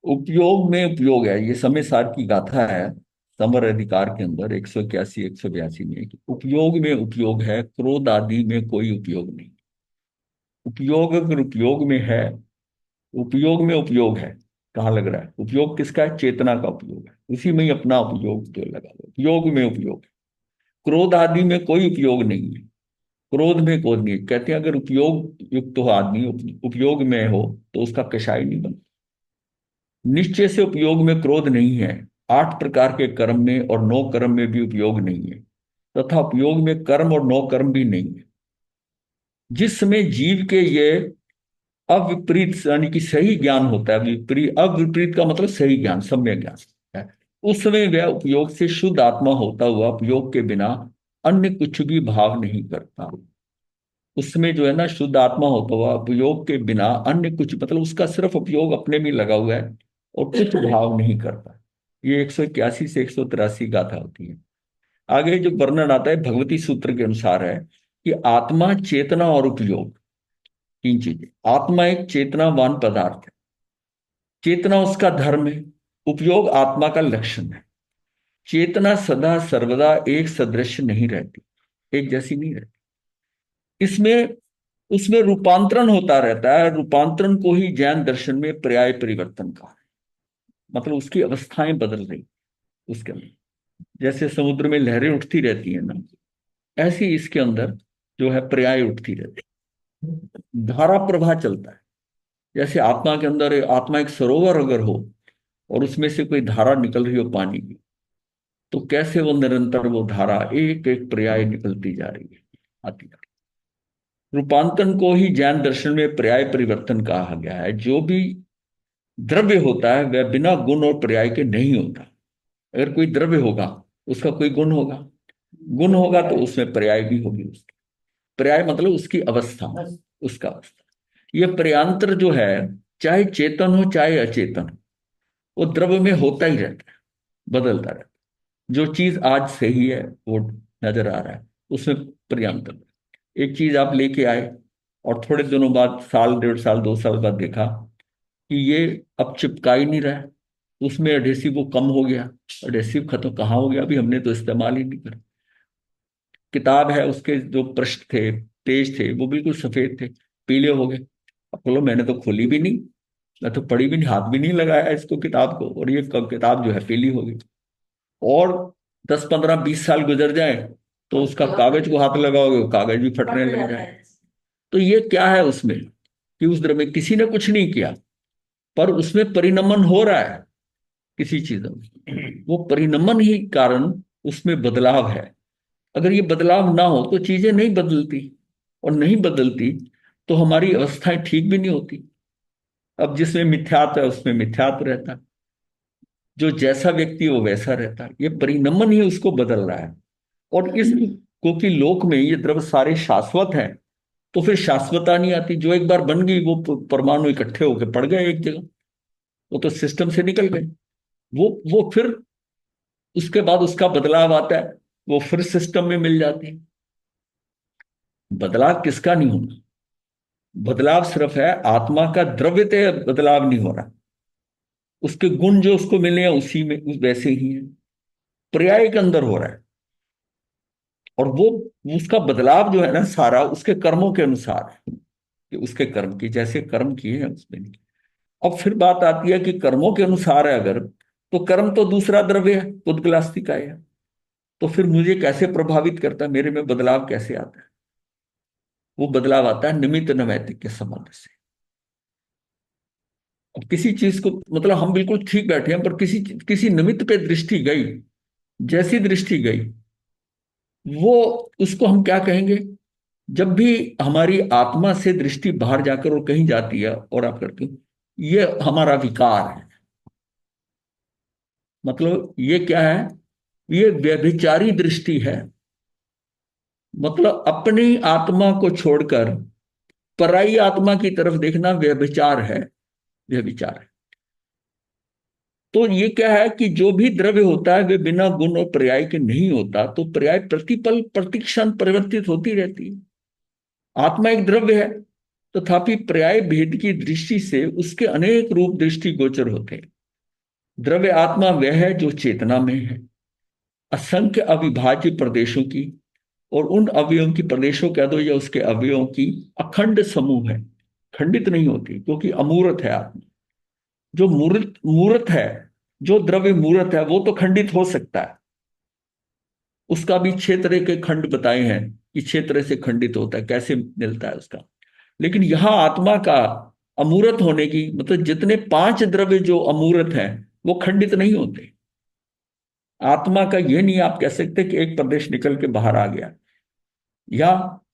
उपयोग में उपयोग है, ये समय सार की गाथा है। समर अधिकार के अंदर 181 182 में कि उपयोग में उपयोग है, क्रोध आदि में कोई उपयोग नहीं। उपयोग अगर उपयोग में है, उपयोग में उपयोग है, कहाँ लग रहा है? उपयोग किसका है? चेतना का उपयोग है, उसी में ही अपना उपयोग जो लगा हुआ है। उपयोग में उपयोग है, क्रोध आदि में कोई उपयोग नहीं है। क्रोध में क्रोध नहीं है। कहते हैं अगर उपयोग युक्त हो आदमी, उपयोग में हो, तो उसका कषाय नहीं बनता। निश्चय से उपयोग में क्रोध नहीं है। 8 प्रकार के कर्म में और 9 कर्म में भी उपयोग नहीं है, तथा उपयोग में कर्म और 9 कर्म भी नहीं है। जिस समय जीव के ये अविपरीत यानी कि सही ज्ञान होता है, विपरीत अविपरीत का मतलब सही ज्ञान, सम्यक ज्ञान है, उस समय वह उपयोग से शुद्ध आत्मा होता हुआ उपयोग के बिना अन्य कुछ भी भाव नहीं करता। उसमें जो है ना, शुद्ध आत्मा होता हुआ उपयोग के बिना अन्य कुछ, मतलब उसका सिर्फ उपयोग अपने में लगा हुआ है और कुछ भाव नहीं करता। ये 181 से 183 गाथा होती है। आगे जो वर्णन आता है भगवती सूत्र के अनुसार है कि आत्मा, चेतना और उपयोग, 3 चीजें। आत्मा एक चेतनावान पदार्थ है, चेतना उसका धर्म है, उपयोग आत्मा का लक्षण है। चेतना सदा सर्वदा एक सदृश नहीं रहती, एक जैसी नहीं रहती। इसमें उसमें रूपांतरण होता रहता है। रूपांतरण को ही जैन दर्शन में पर्याय परिवर्तन कहा है। मतलब उसकी अवस्थाएं बदल रही उसके अंदर, जैसे समुद्र में लहरें उठती रहती है ना, ऐसी इसके अंदर जो है पर्याय उठती रहती है, धारा प्रवाह चलता है। जैसे आत्मा के अंदर आत्मा एक सरोवर अगर हो और उसमें से कोई धारा निकल रही हो पानी की, तो कैसे वो निरंतर वो धारा एक एक पर्याय निकलती जा रही है, आती जा रही है। रूपांतरण को ही जैन दर्शन में पर्याय परिवर्तन कहा गया है। जो भी द्रव्य होता है वह बिना गुण और पर्याय के नहीं होता। अगर कोई द्रव्य होगा, उसका कोई गुण होगा, गुण होगा तो उसमें पर्याय भी होगी उसकी। पर्याय मतलब उसकी अवस्था, उसका अवस्था। ये पर्यांतर जो है, चाहे चेतन हो चाहे अचेतन हो, वो द्रव्य में होता ही रहता है, बदलता रहता है। जो चीज आज सही है वो नजर आ रहा है, उसमें पर्यांतर है। एक चीज आप लेके आए और थोड़े दिनों बाद, साल 1.5 साल 2 साल बाद देखा कि ये अब चिपका ही नहीं रहा है, उसमें एडेसिव वो कम हो गया। एडेसिव खत्म कहाँ हो गया? अभी हमने तो इस्तेमाल ही नहीं करा। किताब है, उसके जो पृष्ठ थे, पेज थे, वो बिल्कुल सफेद थे, पीले हो गए। अब बोलो मैंने तो खोली भी नहीं, मैं तो पढ़ी भी नहीं, हाथ भी नहीं लगाया इसको किताब को, और ये किताब जो है पीली हो गई। और 10 15 20 साल गुजर जाए तो उसका कागज को हाथ लगाओगे, वो कागज भी फटने लग जाए। तो ये क्या है उसमें कि उस द्रव्य में किसी ने कुछ नहीं किया, पर उसमें परिणमन हो रहा है किसी चीज में। वो परिणमन ही कारण उसमें बदलाव है। अगर ये बदलाव ना हो तो चीजें नहीं बदलती, और नहीं बदलती तो हमारी अवस्थाएं ठीक भी नहीं होती। अब जिसमें मिथ्यात्व है उसमें मिथ्यात्व रहता है, जो जैसा व्यक्ति है वो वैसा रहता है। ये परिणमन ही उसको बदल रहा है। और इस, क्योंकि लोक में ये द्रव्य सारे शाश्वत हैं, तो फिर शाश्वतता नहीं आती। जो एक बार बन गई, वो परमाणु इकट्ठे होकर पड़ गए एक जगह, वो तो सिस्टम से निकल गए। वो फिर उसके बाद उसका बदलाव आता है, वो फिर सिस्टम में मिल जाती है। बदलाव किसका नहीं होना? बदलाव सिर्फ है आत्मा का, द्रव्यते बदलाव नहीं हो रहा। उसके गुण जो उसको मिले हैं उसी में वैसे ही है, पर्याय के अंदर हो रहा है। और वो उसका बदलाव जो है ना सारा उसके कर्मों के अनुसार है, कि उसके कर्म की जैसे कर्म किए हैं उसमें नहीं। अब फिर बात आती है कि कर्मों के अनुसार है अगर, तो कर्म तो दूसरा द्रव्य है, उद्गलास्ती का है। तो फिर मुझे कैसे प्रभावित करता है, मेरे में बदलाव कैसे आता है? वो बदलाव आता है निमित्त नैमित्तिक के संबंध से। अब किसी चीज को, मतलब हम बिल्कुल ठीक बैठे हैं, पर किसी किसी निमित्त पे दृष्टि गई, जैसी दृष्टि गई, वो, उसको हम क्या कहेंगे? जब भी हमारी आत्मा से दृष्टि बाहर जाकर और कहीं जाती है और आप करते हो, ये हमारा विकार है। मतलब ये क्या है? ये व्यभिचारी दृष्टि है। मतलब अपनी आत्मा को छोड़कर पराई आत्मा की तरफ देखना व्यभिचार है, व्यभिचार है। तो ये क्या है कि जो भी द्रव्य होता है वे बिना गुण और पर्याय के नहीं होता, तो पर्याय प्रतिपल प्रतिक्षण परिवर्तित होती रहती है। आत्मा एक द्रव्य है, तथापि पर्याय भेद की दृष्टि से उसके अनेक रूप दृष्टि गोचर होते हैं। द्रव्य आत्मा वह है जो चेतना में है, असंख्य अविभाज्य प्रदेशों की और उन अवयवों की, प्रदेशों कह दो या उसके अवयवों की अखंड समूह है, खंडित नहीं होती, क्योंकि अमूर्त है आत्मा। जो मूर्त मूर्त है, जो द्रव्य मूर्त है, वो तो खंडित हो सकता है। उसका भी छह तरह के खंड बताए हैं कि छह तरह से खंडित होता है, कैसे मिलता है उसका। लेकिन यहां आत्मा का अमूर्त होने की मतलब जितने पांच द्रव्य जो अमूर्त हैं वो खंडित नहीं होते। आत्मा का यह नहीं आप कह सकते कि एक प्रदेश निकल के बाहर आ गया, या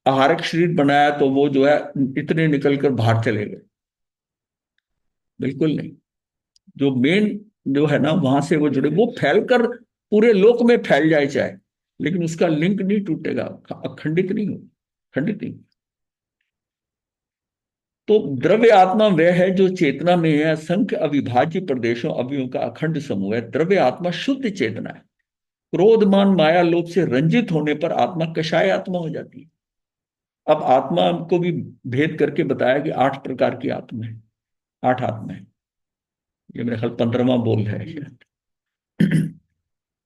आहारक शरीर बनाया तो वो जो है इतने निकल कर बाहर चले गए, बिल्कुल नहीं। जो मेन जो है ना वहां से वो जुड़े, वो फैलकर पूरे लोक में फैल जाए चाहे, लेकिन उसका लिंक नहीं टूटेगा, अखंडित नहीं हो, खंडित नहीं। तो द्रव्य आत्मा वह है जो चेतना में है, असंख्य अविभाज्य प्रदेशों अवयवों का अखंड समूह है। द्रव्य आत्मा शुद्ध चेतना है। क्रोधमान माया लोभ से रंजित होने पर आत्मा कषाय आत्मा हो जाती है। अब आत्मा को भी भेद करके बताया कि आठ प्रकार की आत्मा है, आठ आत्मा है। ये मेरे ख्याल 15वां बोल है शायद।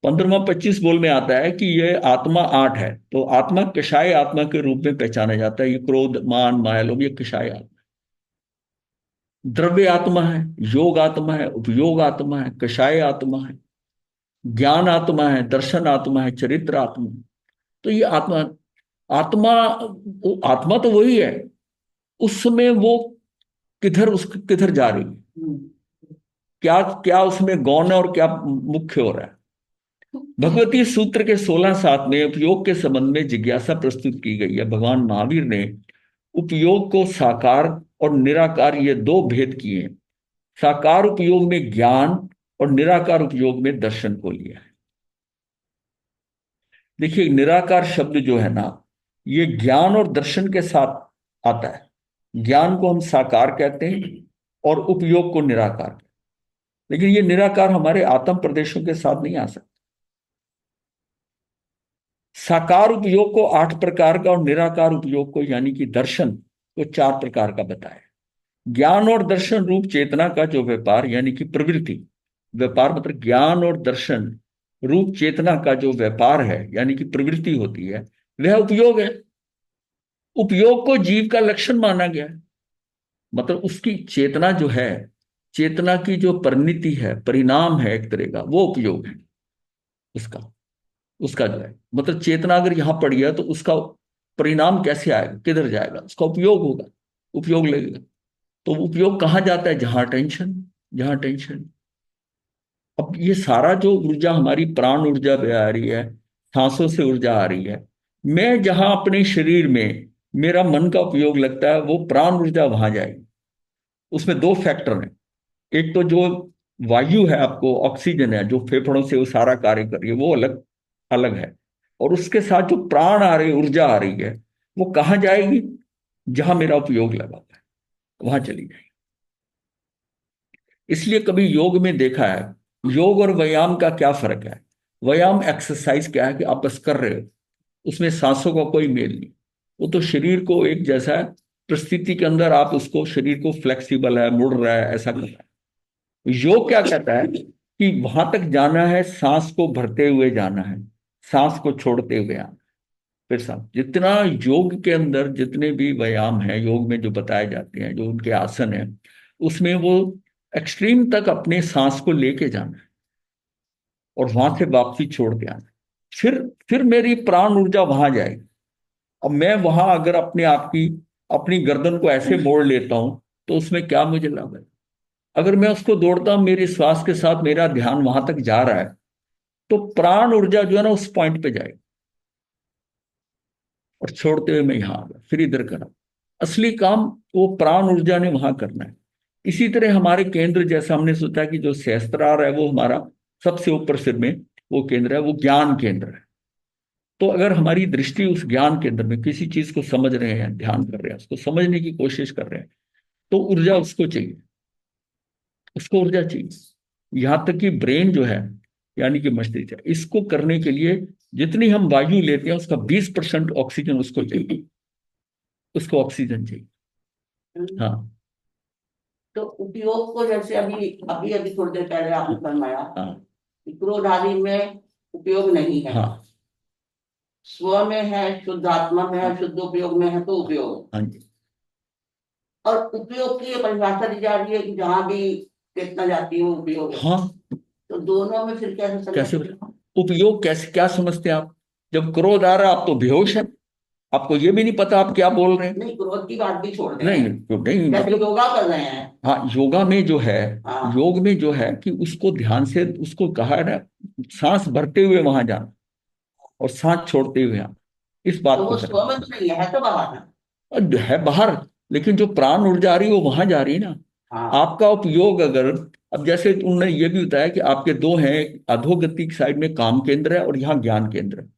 15वां 25 बोल में आता है कि ये आत्मा आठ है। तो आत्मा कषाय आत्मा के रूप में पहचाना जाता है। ये क्रोध मान माया लोभ, ये कषाय आत्मा। द्रव्य आत्मा है, योग आत्मा है, उपयोग आत्मा है, कषाय आत्मा है, ज्ञान आत्मा है, दर्शन आत्मा है, चरित्र आत्मा है। तो ये आत्मा, आत्मा, आत्मा तो वही है, उसमें वो किधर, उस किधर जा रही है, क्या क्या उसमें गौण है और क्या मुख्य हो रहा है। भगवती सूत्र के 16-7 में उपयोग के संबंध में जिज्ञासा प्रस्तुत की गई है। भगवान महावीर ने उपयोग को साकार और निराकार ये दो भेद किए हैं। साकार उपयोग में ज्ञान और निराकार उपयोग में दर्शन को लिया है। देखिए निराकार शब्द जो है ना, ये ज्ञान और दर्शन के साथ आता है। ज्ञान को हम साकार कहते हैं और उपयोग को निराकार। लेकिन ये निराकार हमारे आत्म प्रदेशों के साथ नहीं आ सकता। साकार उपयोग को 8 प्रकार का और निराकार उपयोग को यानी कि दर्शन को 4 प्रकार का बताया। ज्ञान और दर्शन रूप चेतना का जो व्यापार यानी कि प्रवृत्ति, व्यापार मतलब ज्ञान और दर्शन रूप चेतना का जो व्यापार है यानी कि प्रवृत्ति होती है, वह उपयोग है। उपयोग को जीव का लक्षण माना गया है। मतलब उसकी चेतना जो है, चेतना की जो परिणति है, परिणाम है एक तरह का, वो उपयोग है उसका। उसका जो है मतलब चेतना अगर यहां पड़ी है तो उसका परिणाम कैसे आएगा, किधर जाएगा, उसका उपयोग होगा, उपयोग लगेगा। तो उपयोग कहाँ जाता है, जहां टेंशन, जहां टेंशन। अब ये सारा जो ऊर्जा हमारी प्राण ऊर्जा बह आ रही है, सांसों से ऊर्जा आ रही है, मैं जहां अपने शरीर में मेरा मन का उपयोग लगता है वो प्राण ऊर्जा वहां जाएगी। उसमें दो फैक्टर हैं। एक तो जो वायु है, आपको ऑक्सीजन है जो फेफड़ों से वो सारा कार्य कर रही है, वो अलग अलग है। और उसके साथ जो प्राण आ रही, ऊर्जा आ रही है, वो कहाँ जाएगी, जहां मेरा उपयोग लगा हुआ है वहां चली जाएगी। इसलिए कभी योग में देखा है, योग और व्यायाम का क्या फर्क है। व्यायाम एक्सरसाइज क्या है कि आप बस कर रहे हो, उसमें सांसों का कोई मेल नहीं। वो तो शरीर को एक जैसा है, परिस्थिति के अंदर आप उसको, शरीर को फ्लेक्सिबल है, मुड़ रहा है, ऐसा कर रहा है। योग क्या कहता है कि वहां तक जाना है, सांस को भरते हुए जाना है, सांस को छोड़ते हुए आना। फिर सांस, जितना योग के अंदर जितने भी व्यायाम है योग में जो बताए जाते हैं, जो उनके आसन है, उसमें वो एक्सट्रीम तक अपने सांस को लेके जाना है और वहां से वापसी छोड़ के आना। फिर मेरी प्राण ऊर्जा वहां जाएगी। अब मैं वहां अगर अपने आप की, अपनी गर्दन को ऐसे मोड़ लेता हूं तो उसमें क्या मुझे लाभ है। अगर मैं उसको दौड़ता हूं, मेरे श्वास के साथ मेरा ध्यान वहां तक जा रहा है, तो प्राण ऊर्जा जो है ना उस पॉइंट पे जाएगी और छोड़ते हुए मैं यहां आ गया, फिर इधर करा। असली काम वो प्राण ऊर्जा ने वहां करना है। इसी तरह हमारे केंद्र, जैसा हमने सोचा कि जो सहस्त्रार है वो हमारा सबसे ऊपर सिर में वो केंद्र है, वो ज्ञान केंद्र है। तो अगर हमारी दृष्टि उस ज्ञान केंद्र में, किसी चीज को समझ रहे हैं, ध्यान कर रहे हैं, उसको समझने की कोशिश कर रहे हैं, तो ऊर्जा उसको चाहिए, उसको ऊर्जा चाहिए। यहां तक कि ब्रेन जो है यानी कि मस्तिष्क है, इसको करने के लिए जितनी हम वायु लेते हैं उसका 20% ऑक्सीजन उसको चाहिए, उसको ऑक्सीजन चाहिए। हाँ तो उपयोग को जैसे अभी अभी अभी थोड़ी देर पहले आपने फरमाया हाँ कि क्रोध आदि में उपयोग नहीं है। हाँ स्व में है, शुद्ध आत्मा में है, शुद्ध उपयोग में है तो उपयोग है। हाँ जी। और उपयोग की ये परिभाषा दी जा रही है कि जहां भी चेतना जाती है वो उपयोग है। हाँ तो दोनों में फिर कैसे कैसे? संगति है? उपयोग कैसे, क्या समझते हैं आप? जब क्रोध आ रहा है आप तो बेहोश हैं, आपको ये भी नहीं पता आप क्या बोल रहे हैं। नहीं, क्रोध की बात भी छोड़ नहीं दें। तो नहीं जैसे मतलब, योगा कर रहे हैं। हाँ योगा में जो है, हाँ। योग में जो है कि उसको ध्यान से, उसको कहा है ना, सांस भरते हुए वहां जाना और सांस छोड़ते हुए आना, इस तो बात को वो स्व में करना तो नहीं है तो बाहर है। है बाहर। लेकिन जो प्राण ऊर्जा आ रही है वो वहां जा रही है ना। हाँ। आपका उपयोग अगर, अब जैसे उन्होंने ये भी बताया कि आपके दो हैं, अधोगति की साइड में काम केंद्र है और यहाँ ज्ञान केंद्र है।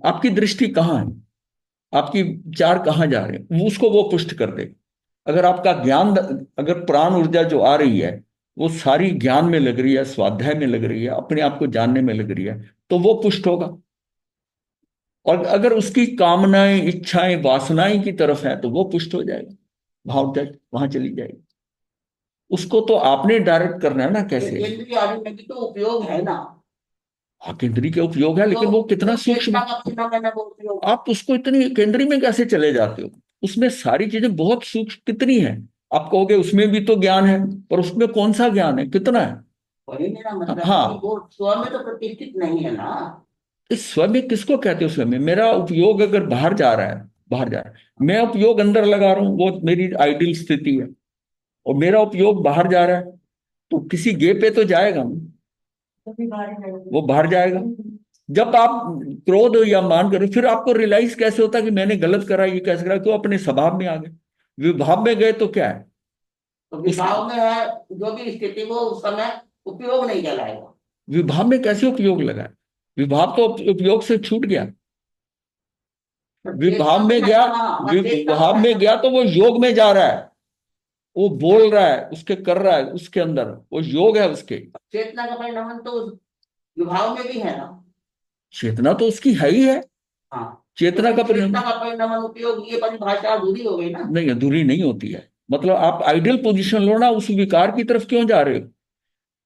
आपकी दृष्टि कहाँ है, आपकी विचार कहाँ जा रहे हैं, उसको वो पुष्ट कर देगा। अगर आपका ज्ञान, अगर प्राण ऊर्जा जो आ रही है वो सारी ज्ञान में लग रही है, स्वाध्याय में लग रही है, अपने आप को जानने में लग रही है, तो वो पुष्ट होगा। और अगर उसकी कामनाएं, इच्छाएं, वासनाएं की तरफ है तो वो पुष्ट हो जाएगा, भाव तक वहां चली जाएगी। उसको तो आपने डायरेक्ट करना है ना, ये कैसे? इंद्रिय आदि में भी तो उपयोग है ना। हाँ केंद्रीय के उपयोग है, तो लेकिन वो कितना जो सूक्ष्म चेतना है। का परिणाम है ना वो उपयोग है। आप उसको इतनी केंद्रीय में कैसे चले जाते हो? उसमें सारी चीजें बहुत सूक्ष्म कितनी है। आप कहोगे उसमें भी तो ज्ञान है, पर उसमें कौन सा ज्ञान है, कितना है? वही मेरा मतलब है कि हाँ, वो स्व में तो प्रतिष्ठित नहीं है ना। इस स्वयं किसको कहते हो? स्वयं मेरा उपयोग अगर बाहर जा रहा है, बाहर जा रहा है, मैं उपयोग अंदर लगा रहा हूँ, वो मेरी आइडियल स्थिति है। और मेरा उपयोग बाहर जा रहा है, तो किसी गे पे तो जाएगा ना, वो बाहर जाएगा। जब आप क्रोध या मान करो, फिर आपको रियलाइज कैसे होता है कि मैंने गलत करा, ये कैसे करा? क्यों? अपने स्वभाव में आ गए। विभाव में गए तो क्या है? तो उस विभाव में है जो भी स्थिति वो उस समय उपयोग नहीं कहलाएगा। विभाव में कैसे उपयोग लगा है? विभाव तो उपयोग से छूट गया। पर विभाव चेतना तो में है गया, ना वहाँ, चेतना तो विभाव है में ना। गया तो वो योग में जा रहा है, वो बोल रहा है, उसके कर रहा है, उसके अंदर वो योग है उसके। चेतना का परिणाम तो उस विभाव में भी है ना। चेतना तो उसकी है ही है। हाँ। तो चेतना फिर का परिणाम चेतना का परिणाम उपयोग ये परिभाषा अधूरी हो गई ना। नहीं, अधूरी नहीं होती है। मतलब आप आइडियल पोजीशन लो ना, उस विकार की तरफ क्यों जा रहे हो?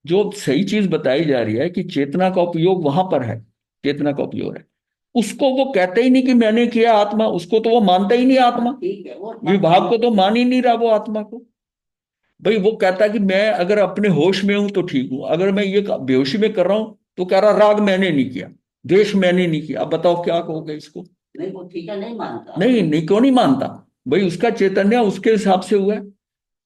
जो सही चीज बताई जा रही है कि चेतना का उपयोग वहां पर है, चेतना का उपयोग है, उसको वो कहते ही नहीं कि मैंने किया आत्मा, उसको तो वो मानता ही नहीं हाँ, आत्मा। ठीक है वो बात विभाग समझ। को तो मान ही नहीं रहा वो आत्मा को। भाई वो कहता है कि मैं अगर अपने होश में हूं तो ठीक हूं, अगर मैं ये बेहोशी में कर रहा हूं तो कह रहा राग मैंने नहीं किया, द्वेष मैंने नहीं किया। अब बताओ क्या कहोगे इसको? नहीं वो ठीक है, नहीं मानता। नहीं नहीं, क्यों नहीं मानता? भाई उसका चैतन्य उसके हिसाब से हुआ है,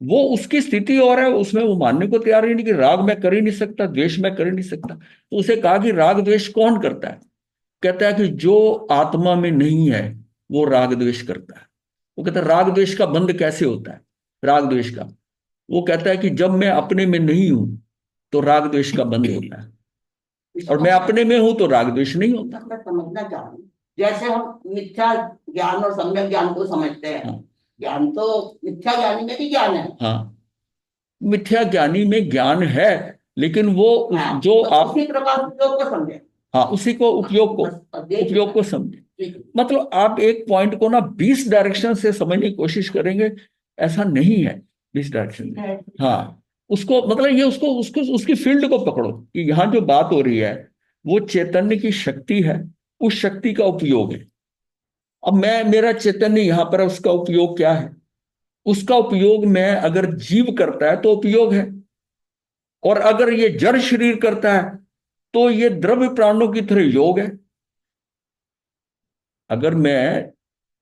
वो उसकी स्थिति और है, उसमें वो मानने को तैयार ही नहीं कि राग मैं कर ही नहीं सकता, द्वेष मैं कर ही नहीं सकता। तो उसे कहा कि राग द्वेष कौन करता है? कहता है कि जो आत्मा में नहीं है वो राग द्वेष करता है। वो कहता है राग द्वेष का बंध कैसे होता है? राग द्वेष का, वो कहता है कि जब मैं अपने में नहीं हूं तो राग द्वेष का बंध होता है, और इसको मैं अपने में हूं तो राग द्वेष नहीं होता। मैं समझना चाहूँ। जैसे हम मिथ्या ज्ञान और सम्यक ज्ञान को समझते हैं। हाँ ज्ञान तो मिथ्या ज्ञानी में भी ज्ञान है। हाँ, मिथ्या ज्ञानी में ज्ञान है, लेकिन वो हाँ, जो तो आप, उसी प्रकार उपयोग को समझे। हाँ उसी को, हाँ, उपयोग को, बस अब देख उपयोग को समझे। ठीक है। मतलब आप एक पॉइंट को ना 20 डायरेक्शन से समझने की कोशिश करेंगे, ऐसा नहीं है। 20 डायरेक्शन में, हाँ उसको मतलब ये उसको उसको उसकी फील्ड को पकड़ो कि यहाँ जो बात हो रही है वो चैतन्य की शक्ति है, उस शक्ति का उपयोग है। अब मैं, मेरा चैतन्य यहाँ पर है, उसका उपयोग क्या है? उसका उपयोग मैं अगर जीव करता है तो उपयोग है, और अगर ये जड़ शरीर करता है तो ये द्रव्य प्राणों की तरह योग है। अगर मैं,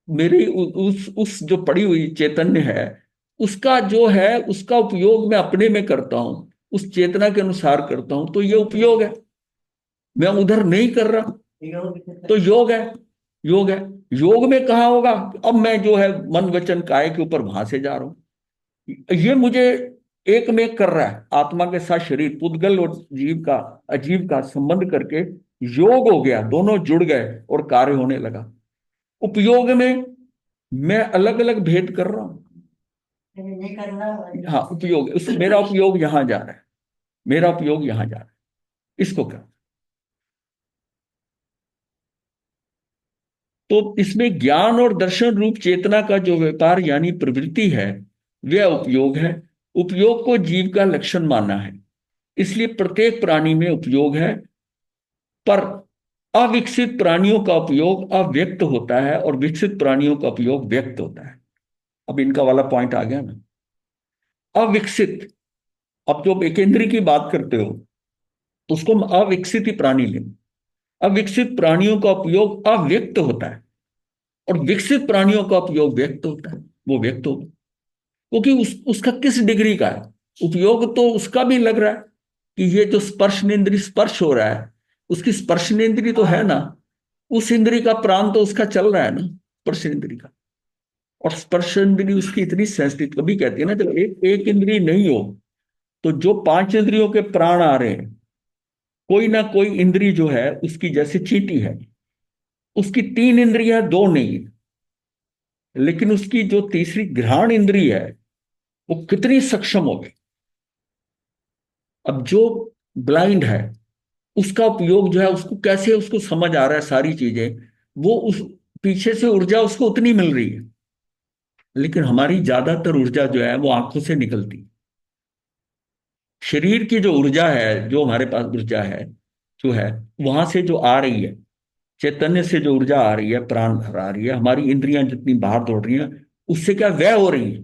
मेरी उस जो पड़ी हुई चैतन्य है, उसका जो है उसका उपयोग मैं अपने में करता हूं, उस चेतना के अनुसार करता हूं, तो ये उपयोग है। मैं उधर नहीं कर रहा तो योग है, योग है। योग में कहाँ होगा? अब मैं जो है मन वचन काय के ऊपर वहां से जा रहा हूं, ये मुझे एक में कर रहा है, आत्मा के साथ शरीर, पुद्गल और जीव का, अजीव का संबंध करके योग हो गया, दोनों जुड़ गए और कार्य होने लगा। उपयोग में मैं अलग अलग भेद कर रहा हूं। हाँ उपयोग, उस मेरा उपयोग यहां जा रहा है, मेरा उपयोग यहां जा रहा है, इसको क्या? तो इसमें ज्ञान और दर्शन रूप चेतना का जो व्यापार यानी प्रवृत्ति है, वह उपयोग है। उपयोग को जीव का लक्षण माना है, इसलिए प्रत्येक प्राणी में उपयोग है। पर अविकसित प्राणियों का उपयोग अव्यक्त होता है और विकसित प्राणियों का उपयोग व्यक्त होता है। अब इनका वाला पॉइंट आ गया ना। अविकसित, अब जो एकेंद्री की बात करते हो तो उसको हम अविकसित ही प्राणी लेंगे। अविकसित प्राणियों का उपयोग अव्यक्त होता है और विकसित प्राणियों का उपयोग व्यक्त होता है, वो व्यक्त होगा। क्योंकि उसका किस डिग्री का है उपयोग, तो उसका भी लग रहा है कि ये जो स्पर्शनेन्द्रिय स्पर्श हो रहा है, उसकी स्पर्शनेन्द्रिय तो है ना, उस इंद्री का प्राण तो उसका चल रहा है ना, स्पर्शेंद्रिय का। और स्पर्शेंद्रिय उसकी इतनी सेंसिटिव, कभी कहती है ना, जब एक एक इंद्रिय नहीं हो तो जो पांच इंद्रियों के प्राण आ रहे हैं, कोई ना कोई इंद्रिय जो है उसकी जैसे चींटी है, उसकी तीन इंद्रियां दो नहीं है, लेकिन उसकी जो तीसरी घ्राण इंद्रिय है वो कितनी सक्षम हो गई। अब जो ब्लाइंड है उसका उपयोग जो है, उसको कैसे उसको समझ आ रहा है सारी चीजें, वो उस पीछे से ऊर्जा उसको उतनी मिल रही है। लेकिन हमारी ज्यादातर ऊर्जा जो है वो आंखों से निकलती है। शरीर की जो ऊर्जा है, जो हमारे पास ऊर्जा है जो है, वहां से जो आ रही है, चैतन्य से जो ऊर्जा आ रही है, प्राण भर आ रही है, हमारी इंद्रियां जितनी बाहर दौड़ रही हैं, उससे क्या व्यय हो रही है।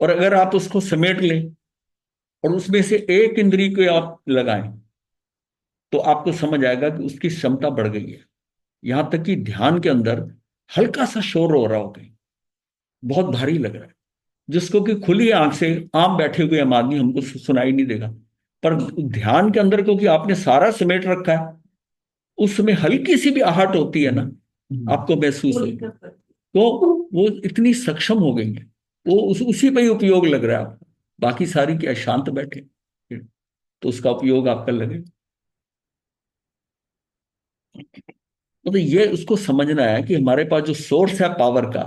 और अगर आप उसको समेट लें और उसमें से एक इंद्रिय को आप लगाएं, तो आपको समझ आएगा कि उसकी क्षमता बढ़ गई है। यहां तक कि ध्यान के अंदर हल्का सा शोर हो रहा हो कहीं, बहुत भारी लग रहा है, जिसको कि खुली आंख से आम बैठे हुए हम आदमी हमको सुनाई नहीं देगा। पर ध्यान के अंदर क्योंकि आपने सारा समेट रखा है, उसमें हल्की सी भी आहट होती है ना, आपको महसूस होगी। तो वो इतनी सक्षम हो गई है, वो उसी पे ही उपयोग लग रहा है आपका। बाकी सारी क्या शांत बैठे, तो उसका उपयोग आपका लगे। मतलब ये उसको समझना है कि हमारे पास जो सोर्स है पावर का,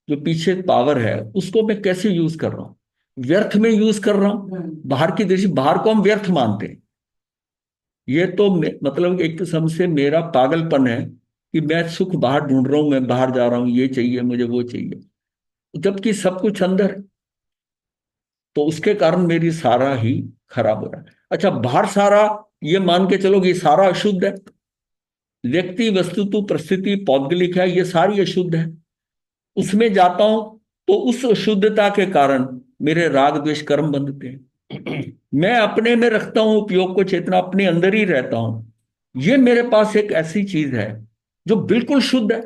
जो पीछे पावर है, उसको मैं कैसे यूज कर रहा हूँ। व्यर्थ में यूज कर रहा हूँ, बाहर की दृष्टि, बाहर को हम व्यर्थ मानते हैं। ये तो मतलब एक किस्म से मेरा पागलपन है कि मैं सुख बाहर ढूंढ रहा हूं, मैं बाहर जा रहा हूं, ये चाहिए मुझे, वो चाहिए, जबकि सब कुछ अंदर है। तो उसके कारण मेरी सारा ही खराब हो रहा है। अच्छा, बाहर सारा, ये मान के चलो कि ये सारा अशुद्ध है, व्यक्ति वस्तुतु परिस्थिति पौद्गलिक है, ये सारी अशुद्ध है। उसमें जाता हूं तो उस अशुद्धता के कारण मेरे राग द्वेष कर्म बनते हैं। मैं अपने में रखता हूं उपयोग को, चेतना अपने अंदर ही रहता हूं। ये मेरे पास एक ऐसी चीज है जो बिल्कुल शुद्ध है,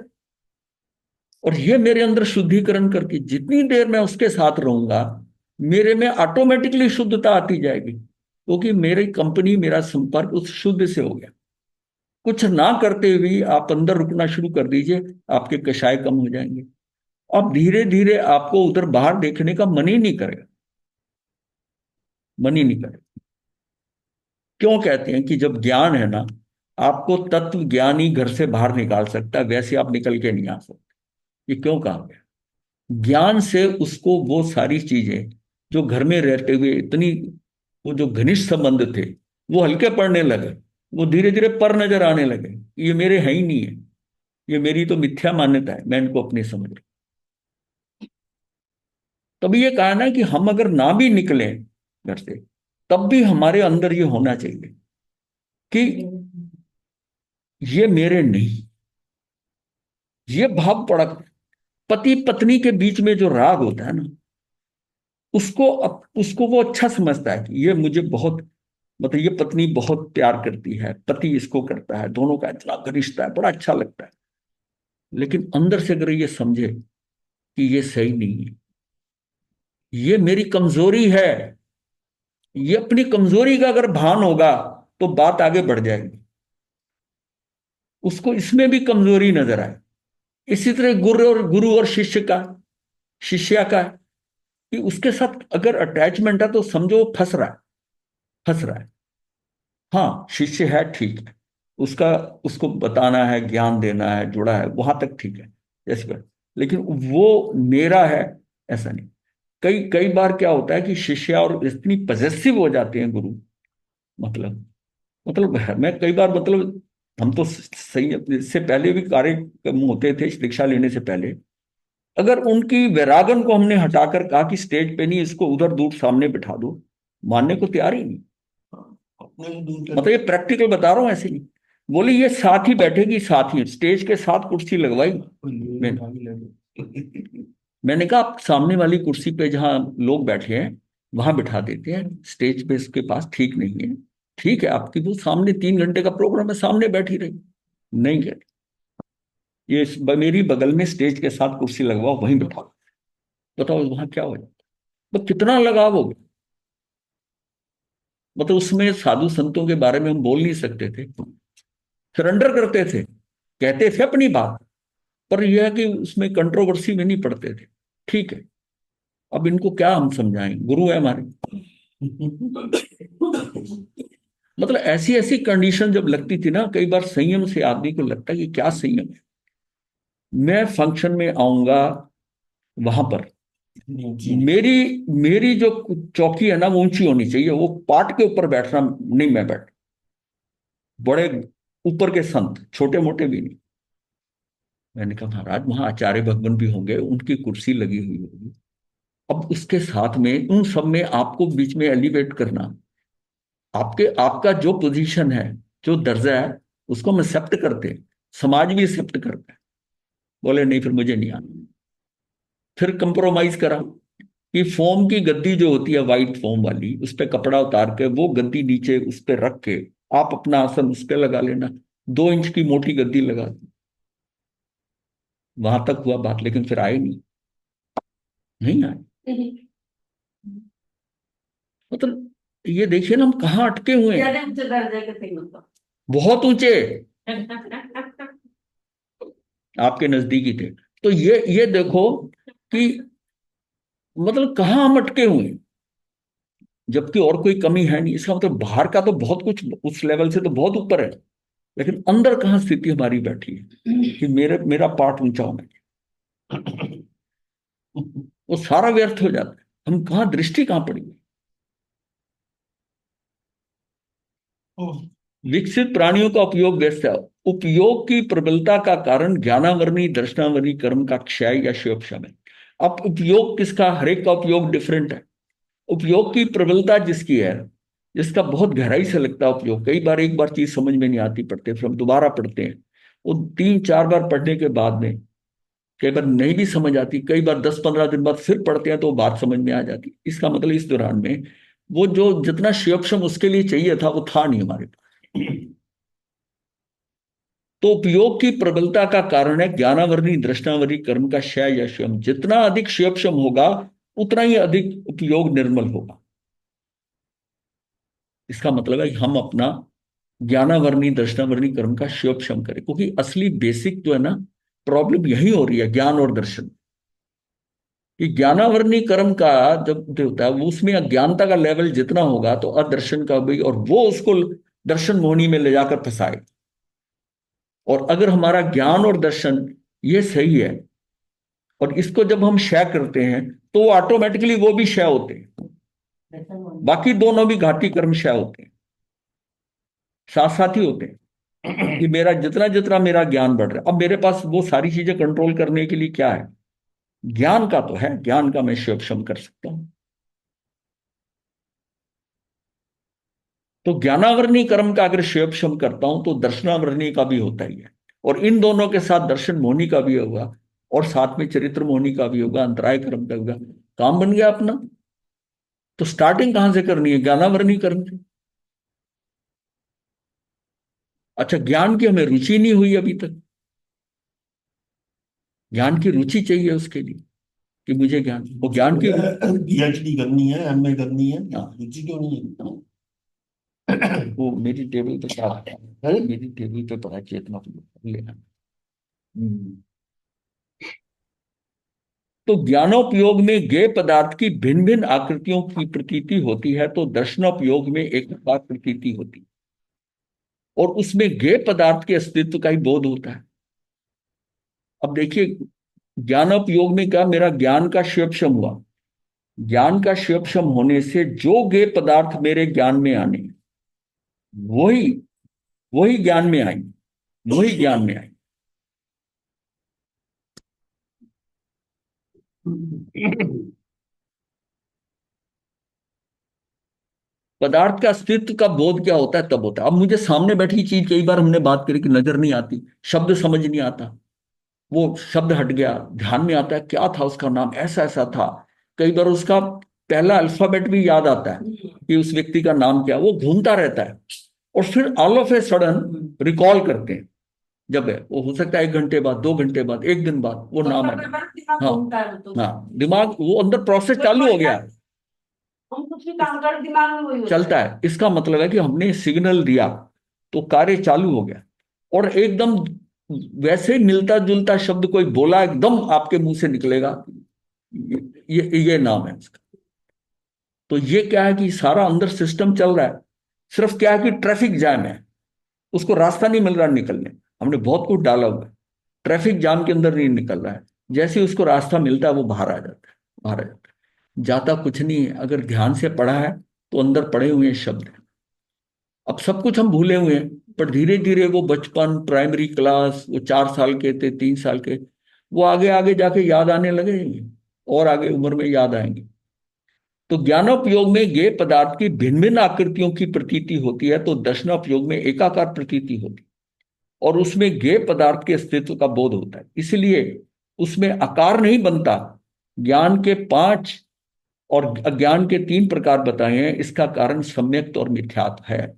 और ये मेरे अंदर शुद्धिकरण करके जितनी देर मैं उसके साथ रहूंगा, मेरे में ऑटोमेटिकली शुद्धता आती जाएगी, क्योंकि मेरी कंपनी, मेरा संपर्क उस शुद्ध से हो गया। कुछ ना करते हुए आप अंदर रुकना शुरू कर दीजिए, आपके कषाय कम हो जाएंगे। अब धीरे धीरे आपको उधर बाहर देखने का मन ही नहीं करेगा, मन ही नहीं करेगा। क्यों कहते हैं कि जब ज्ञान है ना, आपको तत्व ज्ञान ही घर से बाहर निकाल सकता है, वैसे आप निकल के नहीं आ सकते। ये क्यों कहा गया? ज्ञान से उसको वो सारी चीजें जो घर में रहते हुए इतनी, वो जो घनिष्ठ संबंध थे, वो हल्के पड़ने लगे, वो धीरे धीरे पर नजर आने लगे। ये मेरे है ही नहीं है, ये मेरी तो मिथ्या मान्यता है, मैं इनको अपनी समझ रहा। तभी ये कहा ना कि हम अगर ना भी निकले घर से, तब भी हमारे अंदर ये होना चाहिए कि ये मेरे नहीं। ये भाव पड़ा, पति पत्नी के बीच में जो राग होता है ना, उसको वो अच्छा समझता है कि ये मुझे बहुत, मतलब ये पत्नी बहुत प्यार करती है, पति इसको करता है, दोनों का इतना घनिष्ठता है, बड़ा अच्छा लगता है। लेकिन अंदर से अगर ये समझे कि ये सही नहीं है, ये मेरी कमजोरी है, ये अपनी कमजोरी का अगर भान होगा, तो बात आगे बढ़ जाएगी। उसको इसमें भी कमजोरी नजर आए। इसी तरह गुरु और शिष्य का, शिष्या का, कि उसके साथ अगर अटैचमेंट है तो समझो वो फंस रहा है, फंस रहा है। हाँ, शिष्य है, ठीक है, उसका, उसको बताना है, ज्ञान देना है, जुड़ा है, वहां तक ठीक है, जैसे बात। लेकिन वो मेरा है, ऐसा नहीं। कई कई बार क्या होता है कि शिष्य और इतनी पजेसिव हो जाते हैं गुरु, मतलब मैं कई बार, मतलब हम तो सही, इससे पहले भी कार्यक्रम होते थे शिक्षा लेने से पहले, अगर उनकी वैरागन को हमने हटाकर कहा कि स्टेज पे नहीं, इसको उधर दूर सामने बिठा दो, मानने को तैयार ही नहीं। अपने ही दूर मतलब ये प्रैक्टिकल बता रहा हूँ, ऐसे नहीं। बोले ये साथ ही बैठेगी, साथ ही स्टेज के साथ कुर्सी लगवाई मैंने कहा आप सामने वाली कुर्सी पे जहां लोग बैठे हैं वहां बिठा देते हैं, स्टेज पे इसके पास ठीक नहीं है। ठीक है, आपकी वो सामने 3 घंटे का प्रोग्राम है, सामने बैठी रही। नहीं कह ये मेरी बगल में स्टेज के साथ कुर्सी लगवाओ, वहीं बिठाओ। बताओ वहां क्या हो जाता। तो कितना लगाव हो गया। मतलब उसमें साधु संतों के बारे में हम बोल नहीं सकते थे, सरेंडर करते थे, कहते थे अपनी बात, पर यह है कि उसमें कंट्रोवर्सी में नहीं पड़ते थे। ठीक है, अब इनको क्या हम समझाएं, गुरु है हमारे। मतलब ऐसी ऐसी कंडीशन जब लगती थी ना, कई बार संयम से आदमी को लगता है कि क्या संयम है। मैं फंक्शन में आऊंगा, वहां पर मेरी मेरी जो चौकी है ना वो ऊंची होनी चाहिए, वो पाट के ऊपर बैठना नहीं, मैं बैठ बड़े ऊपर के संत, छोटे मोटे भी नहीं। मैंने कहा महाराज वहां आचार्य भगवान भी होंगे, उनकी कुर्सी लगी हुई होगी। अब उसके साथ में उन सब में आपको बीच में एलिवेट करना, आपके आपका जो पोजीशन है, जो दर्जा है, उसको हम एक्सेप्ट करते हैं, समाज भी एक्सेप्ट करता है। बोले नहीं, फिर मुझे नहीं आना। फिर कंप्रोमाइज करा कि फोम की गद्दी जो होती है, वाइट फोम वाली, उस पर कपड़ा उतार के वो गद्दी नीचे उस पर रख के आप अपना आसन उस पर लगा लेना। 2 इंच की मोटी गद्दी लगा दी। वहां तक हुआ बात, लेकिन फिर आए नहीं, नहीं आए। मतलब ये देखिए ना, हम कहाँ अटके हुए हैं। बहुत ऊंचे, आपके नजदीकी थे। तो ये देखो कि मतलब कहाँ हम अटके हुए हैं, जबकि और कोई कमी है नहीं। इसका मतलब बाहर का तो बहुत कुछ उस लेवल से तो बहुत ऊपर है, लेकिन अंदर कहाँ स्थिति हमारी बैठी है कि मेरा पार्ट ऊंचा होना चाहिए। वो सारा व्यर्थ हो जाता है। हम कहाँ, दृष्टि कहाँ पड़ी। विकसित प्राणियों का उपयोग व्यस्त है। उपयोग की प्रबलता का कारण ज्ञानावरणी दर्शनावरणी कर्म का क्षय या क्षयोक्षम है। अब उपयोग किसका, हरेक का उपयोग डिफरेंट है। उपयोग की प्रबलता जिसकी है, जिसका बहुत गहराई से लगता है उपयोग, कई बार एक बार चीज समझ में नहीं आती, पढ़ते फिर हम दोबारा पढ़ते हैं, वो 3-4 बार पढ़ने के बाद में कई बार नहीं भी समझ आती, कई बार 10-15 दिन बाद फिर पढ़ते हैं तो वो बात समझ में आ जाती। इसका मतलब इस दौरान में वो जो जितना क्षयोक्षम उसके लिए चाहिए था वो था नहीं हमारे पास। तो उपयोग की प्रबलता का कारण है ज्ञानावरणी दृष्टावरणी कर्म का क्षय या क्षम। जितना अधिक क्षयक्षम होगा, उतना ही अधिक उपयोग निर्मल होगा। इसका मतलब है कि हम अपना ज्ञानावरणी दर्शनावरणी कर्म का क्षयोक्षम करें, क्योंकि असली बेसिक जो है ना, प्रॉब्लम यही हो रही है ज्ञान और दर्शन कि ज्ञानावरणी कर्म का जब जो होता है वो उसमें अज्ञानता का लेवल जितना होगा तो अदर्शन का भी, और वो उसको दर्शन मोहनी में ले जाकर फंसाए। और अगर हमारा ज्ञान और दर्शन ये सही है, और इसको जब हम क्षय करते हैं, तो ऑटोमेटिकली वो भी क्षय होते हैं। बाकी दोनों भी घाटी कर्म क्षय होते हैं, साथ साथ ही होते हैं। कि मेरा जितना जितना मेरा ज्ञान बढ़ रहा है, अब मेरे पास वो सारी चीजें कंट्रोल करने के लिए क्या है, ज्ञान का तो है, ज्ञान का मैं क्षम कर सकता हूं। तो ज्ञानावरणी कर्म का अगर क्षम करता हूं तो दर्शनावरणी का भी होता ही है। और इन दोनों के साथ दर्शन मोहनी का भी होगा, और साथ में चरित्र मोहनी का भी होगा, अंतराय कर्म का होगा। काम बन गया अपना। तो स्टार्टिंग कहां से करनी है, ज्ञानावरणी कर्म से। अच्छा, ज्ञान की हमें रुचि नहीं हुई अभी तक। ज्ञान की रुचि चाहिए उसके लिए कि मुझे ज्ञान, वो ज्ञान की पीएचडी करनी है, एमए करनी है, हाँ, रुचि क्यों नहीं है? वो मेरी टेबल पे क्या है, मेरी टेबल पे पड़ा चेतना लेना। हम्म। तो ज्ञानोपयोग में ज्ञेय पदार्थ की भिन्न भिन्न आकृतियों की प्रतीति होती है, तो दर्शनोपयोग में एक प्रकार प्रतीति होती है, और उसमें ज्ञेय पदार्थ के अस्तित्व का ही बोध होता है। अब देखिए, ज्ञानोपयोग में क्या, मेरा ज्ञान का क्षयक्षम हुआ। ज्ञान का क्षयक्षम होने से जो ज्ञेय पदार्थ मेरे ज्ञान में आने, वही वही ज्ञान में आई, वही ज्ञान में आई। पदार्थ का अस्तित्व का बोध क्या होता है, तब होता है। अब मुझे सामने बैठी चीज, कई बार हमने बात करी कि नजर नहीं आती, शब्द समझ नहीं आता, वो शब्द हट गया, ध्यान में आता है क्या था उसका नाम, ऐसा ऐसा था। कई बार उसका पहला अल्फाबेट भी याद आता है कि उस व्यक्ति का नाम क्या, वो घूमता रहता है। और फिर all of a sudden recall करते हैं, जब है वो, हो सकता है 1 घंटे बाद, 2 घंटे बाद, 1 दिन बाद वो नाम आ जाए। हाँ, हाँ, दिमाग वो अंदर प्रोसेस चालू हो गया, हम कुछ भी काम कर दिमाग में वही होता चलता है। इसका मतलब है कि हमने सिग्नल दिया तो कार्य चालू हो गया। और एकदम वैसे ही मिलता जुलता शब्द कोई बोला, एकदम आपके मुंह से निकलेगा, ये नाम है इसका। तो ये क्या है कि सारा अंदर सिस्टम चल रहा है, सिर्फ क्या है कि ट्रैफिक जैम है, उसको रास्ता नहीं मिल रहा निकलने। हमने बहुत कुछ डाला हुआ है, ट्रैफिक जाम के अंदर नहीं निकल रहा है। जैसे ही उसको रास्ता मिलता है वो बाहर आ जाता है, बाहर आ जाता है। जाता कुछ नहीं है, अगर ध्यान से पढ़ा है तो अंदर पड़े हुए हैं शब्द। अब सब कुछ हम भूले हुए हैं, पर धीरे धीरे वो बचपन, प्राइमरी क्लास, वो 4 साल के थे, 3 साल के, वो आगे आगे जाके याद आने लगेंगे, और आगे उम्र में याद आएंगे। तो ज्ञानोपयोग में ज्ञेय पदार्थ की भिन्न भिन्न आकृतियों की प्रतीति होती है, तो दर्शनोपयोग में एकाकार प्रतीति होती है। और उसमें ज्ञेय पदार्थ के अस्तित्व का बोध होता है, इसलिए उसमें आकार नहीं बनता। ज्ञान के 5 और अज्ञान के 3 प्रकार बताए हैं, इसका कारण सम्यक्त और मिथ्यात्व है।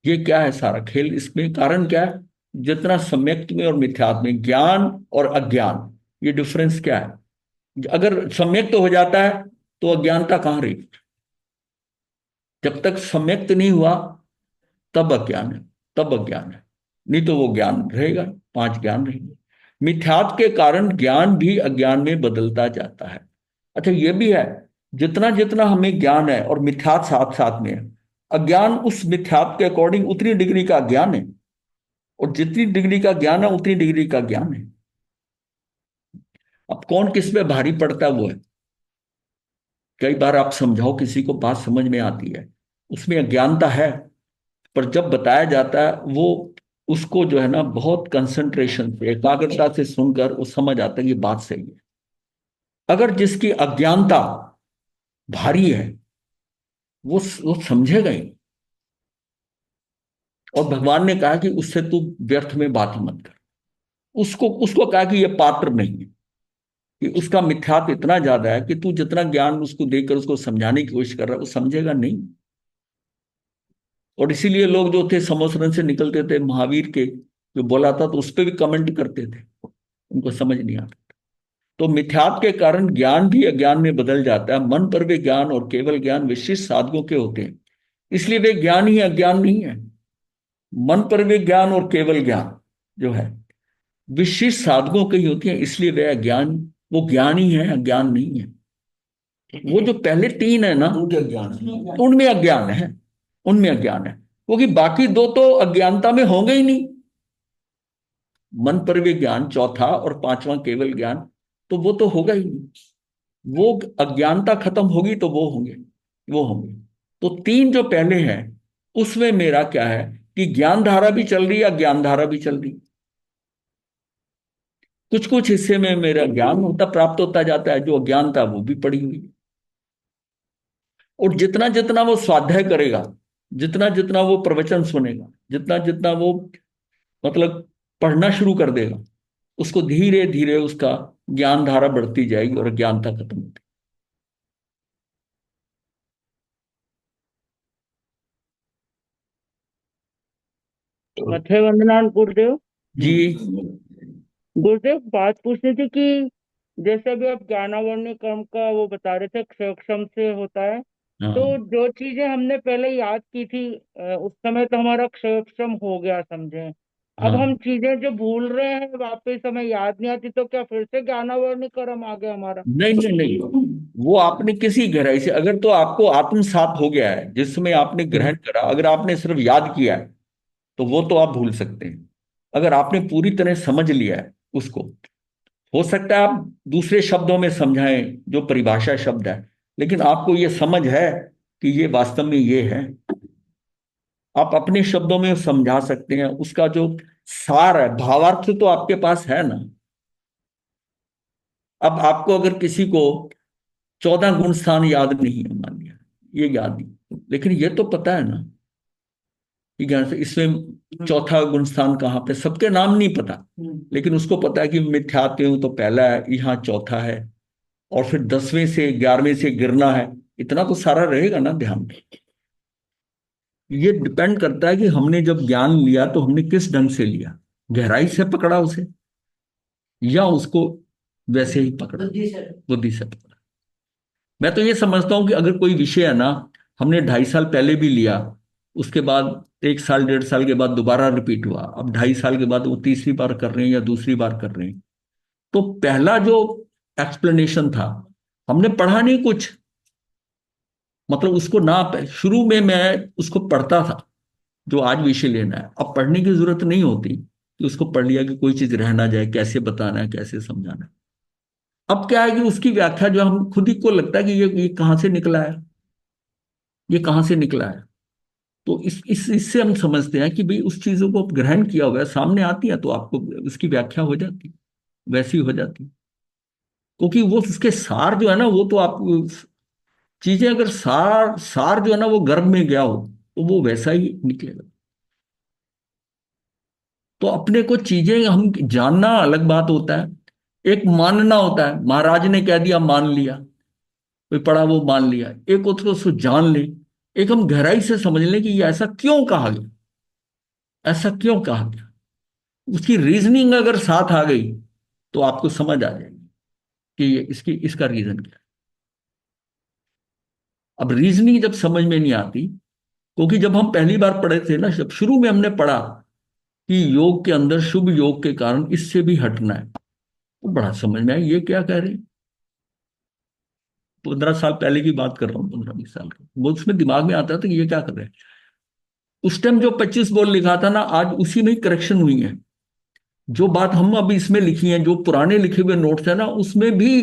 ये क्या है सारा खेल, इसमें कारण क्या है? जितना सम्यक्त में और मिथ्यात्व में, ज्ञान और अज्ञान, ये डिफरेंस क्या है? अगर सम्यक्त हो जाता है तो अज्ञानता कहां रही? जब तक सम्यक्त नहीं हुआ तब अज्ञान है, तब अज्ञान है, नहीं तो वो ज्ञान रहेगा, 5 ज्ञान रहेंगे। मिथ्यात्व के कारण ज्ञान भी अज्ञान में बदलता जाता है। अच्छा, ये भी है, जितना जितना हमें ज्ञान है और मिथ्यात्व साथ साथ में है, अज्ञान उस मिथ्यात्व के अकॉर्डिंग उतनी डिग्री का ज्ञान है, और जितनी डिग्री का ज्ञान है उतनी डिग्री का ज्ञान है। अब कौन किस पे भारी पड़ता है वो है। कई बार आप समझाओ किसी को, बात समझ में आती है, उसमें अज्ञानता है, पर जब बताया जाता है वो, उसको जो है ना बहुत कंसंट्रेशन से, एकाग्रता से सुनकर वो समझ आता है कि बात सही है। अगर जिसकी अज्ञानता भारी है, वो समझेगा ही नहीं। और भगवान ने कहा कि उससे तू व्यर्थ में बात ही मत कर। उसको उसको कहा कि ये पात्र नहीं है, कि उसका मिथ्यात्व इतना ज्यादा है कि तू जितना ज्ञान उसको देकर उसको समझाने की कोशिश कर रहा है, वो समझेगा नहीं। और इसीलिए लोग जो थे समोसरन से निकलते थे, महावीर के जो बोला था तो उस पर भी कमेंट करते थे, उनको समझ नहीं आता। तो मिथ्यात्व के कारण ज्ञान भी अज्ञान में बदल जाता है। मन पर वे ज्ञान और केवल ज्ञान विशिष्ट साधकों के होते हैं, इसलिए वे ज्ञान ही अज्ञान नहीं है। मन पर वे ज्ञान और केवल ज्ञान जो है विशिष्ट साधकों की होती है, इसलिए वे अज्ञान, वो ज्ञान ही है, अज्ञान नहीं है। वो जो पहले 3 है ना, उनके अज्ञान है, उनमें अज्ञान है, उनमें अज्ञान है, क्योंकि बाकी 2 तो अज्ञानता में होंगे ही नहीं। मन पर वे ज्ञान चौथा और 5वां केवल ज्ञान, तो वो तो होगा ही नहीं। वो अज्ञानता खत्म होगी तो वो होंगे, वो होंगे। तो 3 जो पहले हैं उसमें मेरा क्या है कि ज्ञान धारा भी चल रही है, अज्ञान धारा भी चल रही है। कुछ कुछ हिस्से में मेरा ज्ञान होता, प्राप्त होता जाता है, जो अज्ञान था वो भी पड़ी हुई है। और जितना जितना वो स्वाध्याय करेगा, जितना जितना वो प्रवचन सुनेगा, जितना जितना वो मतलब पढ़ना शुरू कर देगा, उसको धीरे धीरे उसका ज्ञान धारा बढ़ती जाएगी और अज्ञानता खत्म होती मथे वंदनान गुरुदेव। जी। गुरुदेव, बात पूछनी थी कि जैसे अभी आप ज्ञानावरण क्रम का वो बता रहे थे, क्षम से होता है। तो हाँ, जो चीजें हमने पहले याद की थी, उस समय तो हमारा क्षम हो गया समझे। अब हाँ, हम चीजें जो भूल रहे हैं वापस हमें याद नहीं आती, तो क्या फिर से ज्ञानावरण क्रम आ गया हमारा? नहीं नहीं नहीं, वो आपने किसी गहराई से, अगर तो आपको आत्मसात हो गया है, जिस समय आपने ग्रहण करा, अगर आपने सिर्फ याद किया है तो वो तो आप भूल सकते हैं। अगर आपने पूरी तरह समझ लिया है उसको, हो सकता है आप दूसरे शब्दों में समझाएं जो परिभाषा शब्द है, लेकिन आपको ये समझ है कि ये वास्तव में ये है, आप अपने शब्दों में समझा सकते हैं। उसका जो सार है, भावार्थ तो आपके पास है ना। अब आपको अगर किसी को 14 गुण स्थान याद नहीं है, मान लिया ये याद नहीं, लेकिन ये तो पता है ना कि ज्ञान से इसमें चौथा गुण स्थान कहाँ पे, सबके नाम नहीं पता, लेकिन उसको पता है कि मिथ्यात्व हूं तो पहला है, यहाँ चौथा है, और फिर 10वें से 11वें से गिरना है, इतना तो सारा रहेगा ना ध्यान में। ये डिपेंड करता है कि हमने जब ज्ञान लिया तो हमने किस ढंग से लिया, गहराई से पकड़ा उसे या उसको वैसे ही पकड़ा, बुद्धि से। बुद्धि से पकड़ा। मैं तो ये समझता हूं कि अगर कोई विषय है ना, हमने 2.5 साल पहले भी लिया, उसके बाद 1 साल 1.5 साल के बाद दोबारा रिपीट हुआ, अब 2.5 साल के बाद वो तीसरी बार कर रहे हैं या दूसरी बार कर रहे हैं, तो पहला जो एक्सप्लेनेशन था, हमने पढ़ा नहीं कुछ, मतलब उसको ना, शुरू में मैं उसको पढ़ता था जो आज विषय लेना है, अब पढ़ने की जरूरत नहीं होती कि उसको पढ़ लिया कि कोई चीज रह ना जाए, कैसे बताना है कैसे समझाना है। अब क्या है कि उसकी व्याख्या जो हम खुद ही को लगता है कि ये कहाँ से निकला है, ये कहाँ से निकला है। तो इस इससे हम समझते हैं कि भाई उस चीजों को ग्रहण किया हुआ है, सामने आती है तो आपको उसकी व्याख्या हो जाती, वैसी हो जाती, क्योंकि वो उसके सार जो है ना, वो तो आप चीजें अगर सार सार जो है ना वो गर्भ में गया हो तो वो वैसा ही निकलेगा। तो अपने को चीजें हम जानना अलग बात होता है, एक मानना होता है, महाराज ने कह दिया मान लिया, कोई पढ़ा वो मान लिया, एक होता है उसको जान ले, एक हम गहराई से समझ लें कि ये ऐसा क्यों कहा गया, ऐसा क्यों कहा गया, उसकी रीजनिंग अगर साथ आ गई तो आपको समझ आ जाएगी कि ये इसकी इसका रीजन क्या है। अब रीजनिंग जब समझ में नहीं आती, क्योंकि जब हम पहली बार पढ़े थे ना, जब शुरू में हमने पढ़ा कि योग के अंदर शुभ योग के कारण इससे भी हटना है, तो बड़ा समझ में आया ये क्या कह रहे हैं। 15 साल पहले की बात कर रहा हूँ, 15-20 साल की, वो उसमें दिमाग में आता था कि ये क्या कर रहे हैं। उस टाइम जो 25 बोल लिखा था ना, आज उसी में करेक्शन हुई है। जो बात हम अभी इसमें लिखी है, जो पुराने लिखे हुए नोट्स है ना, उसमें भी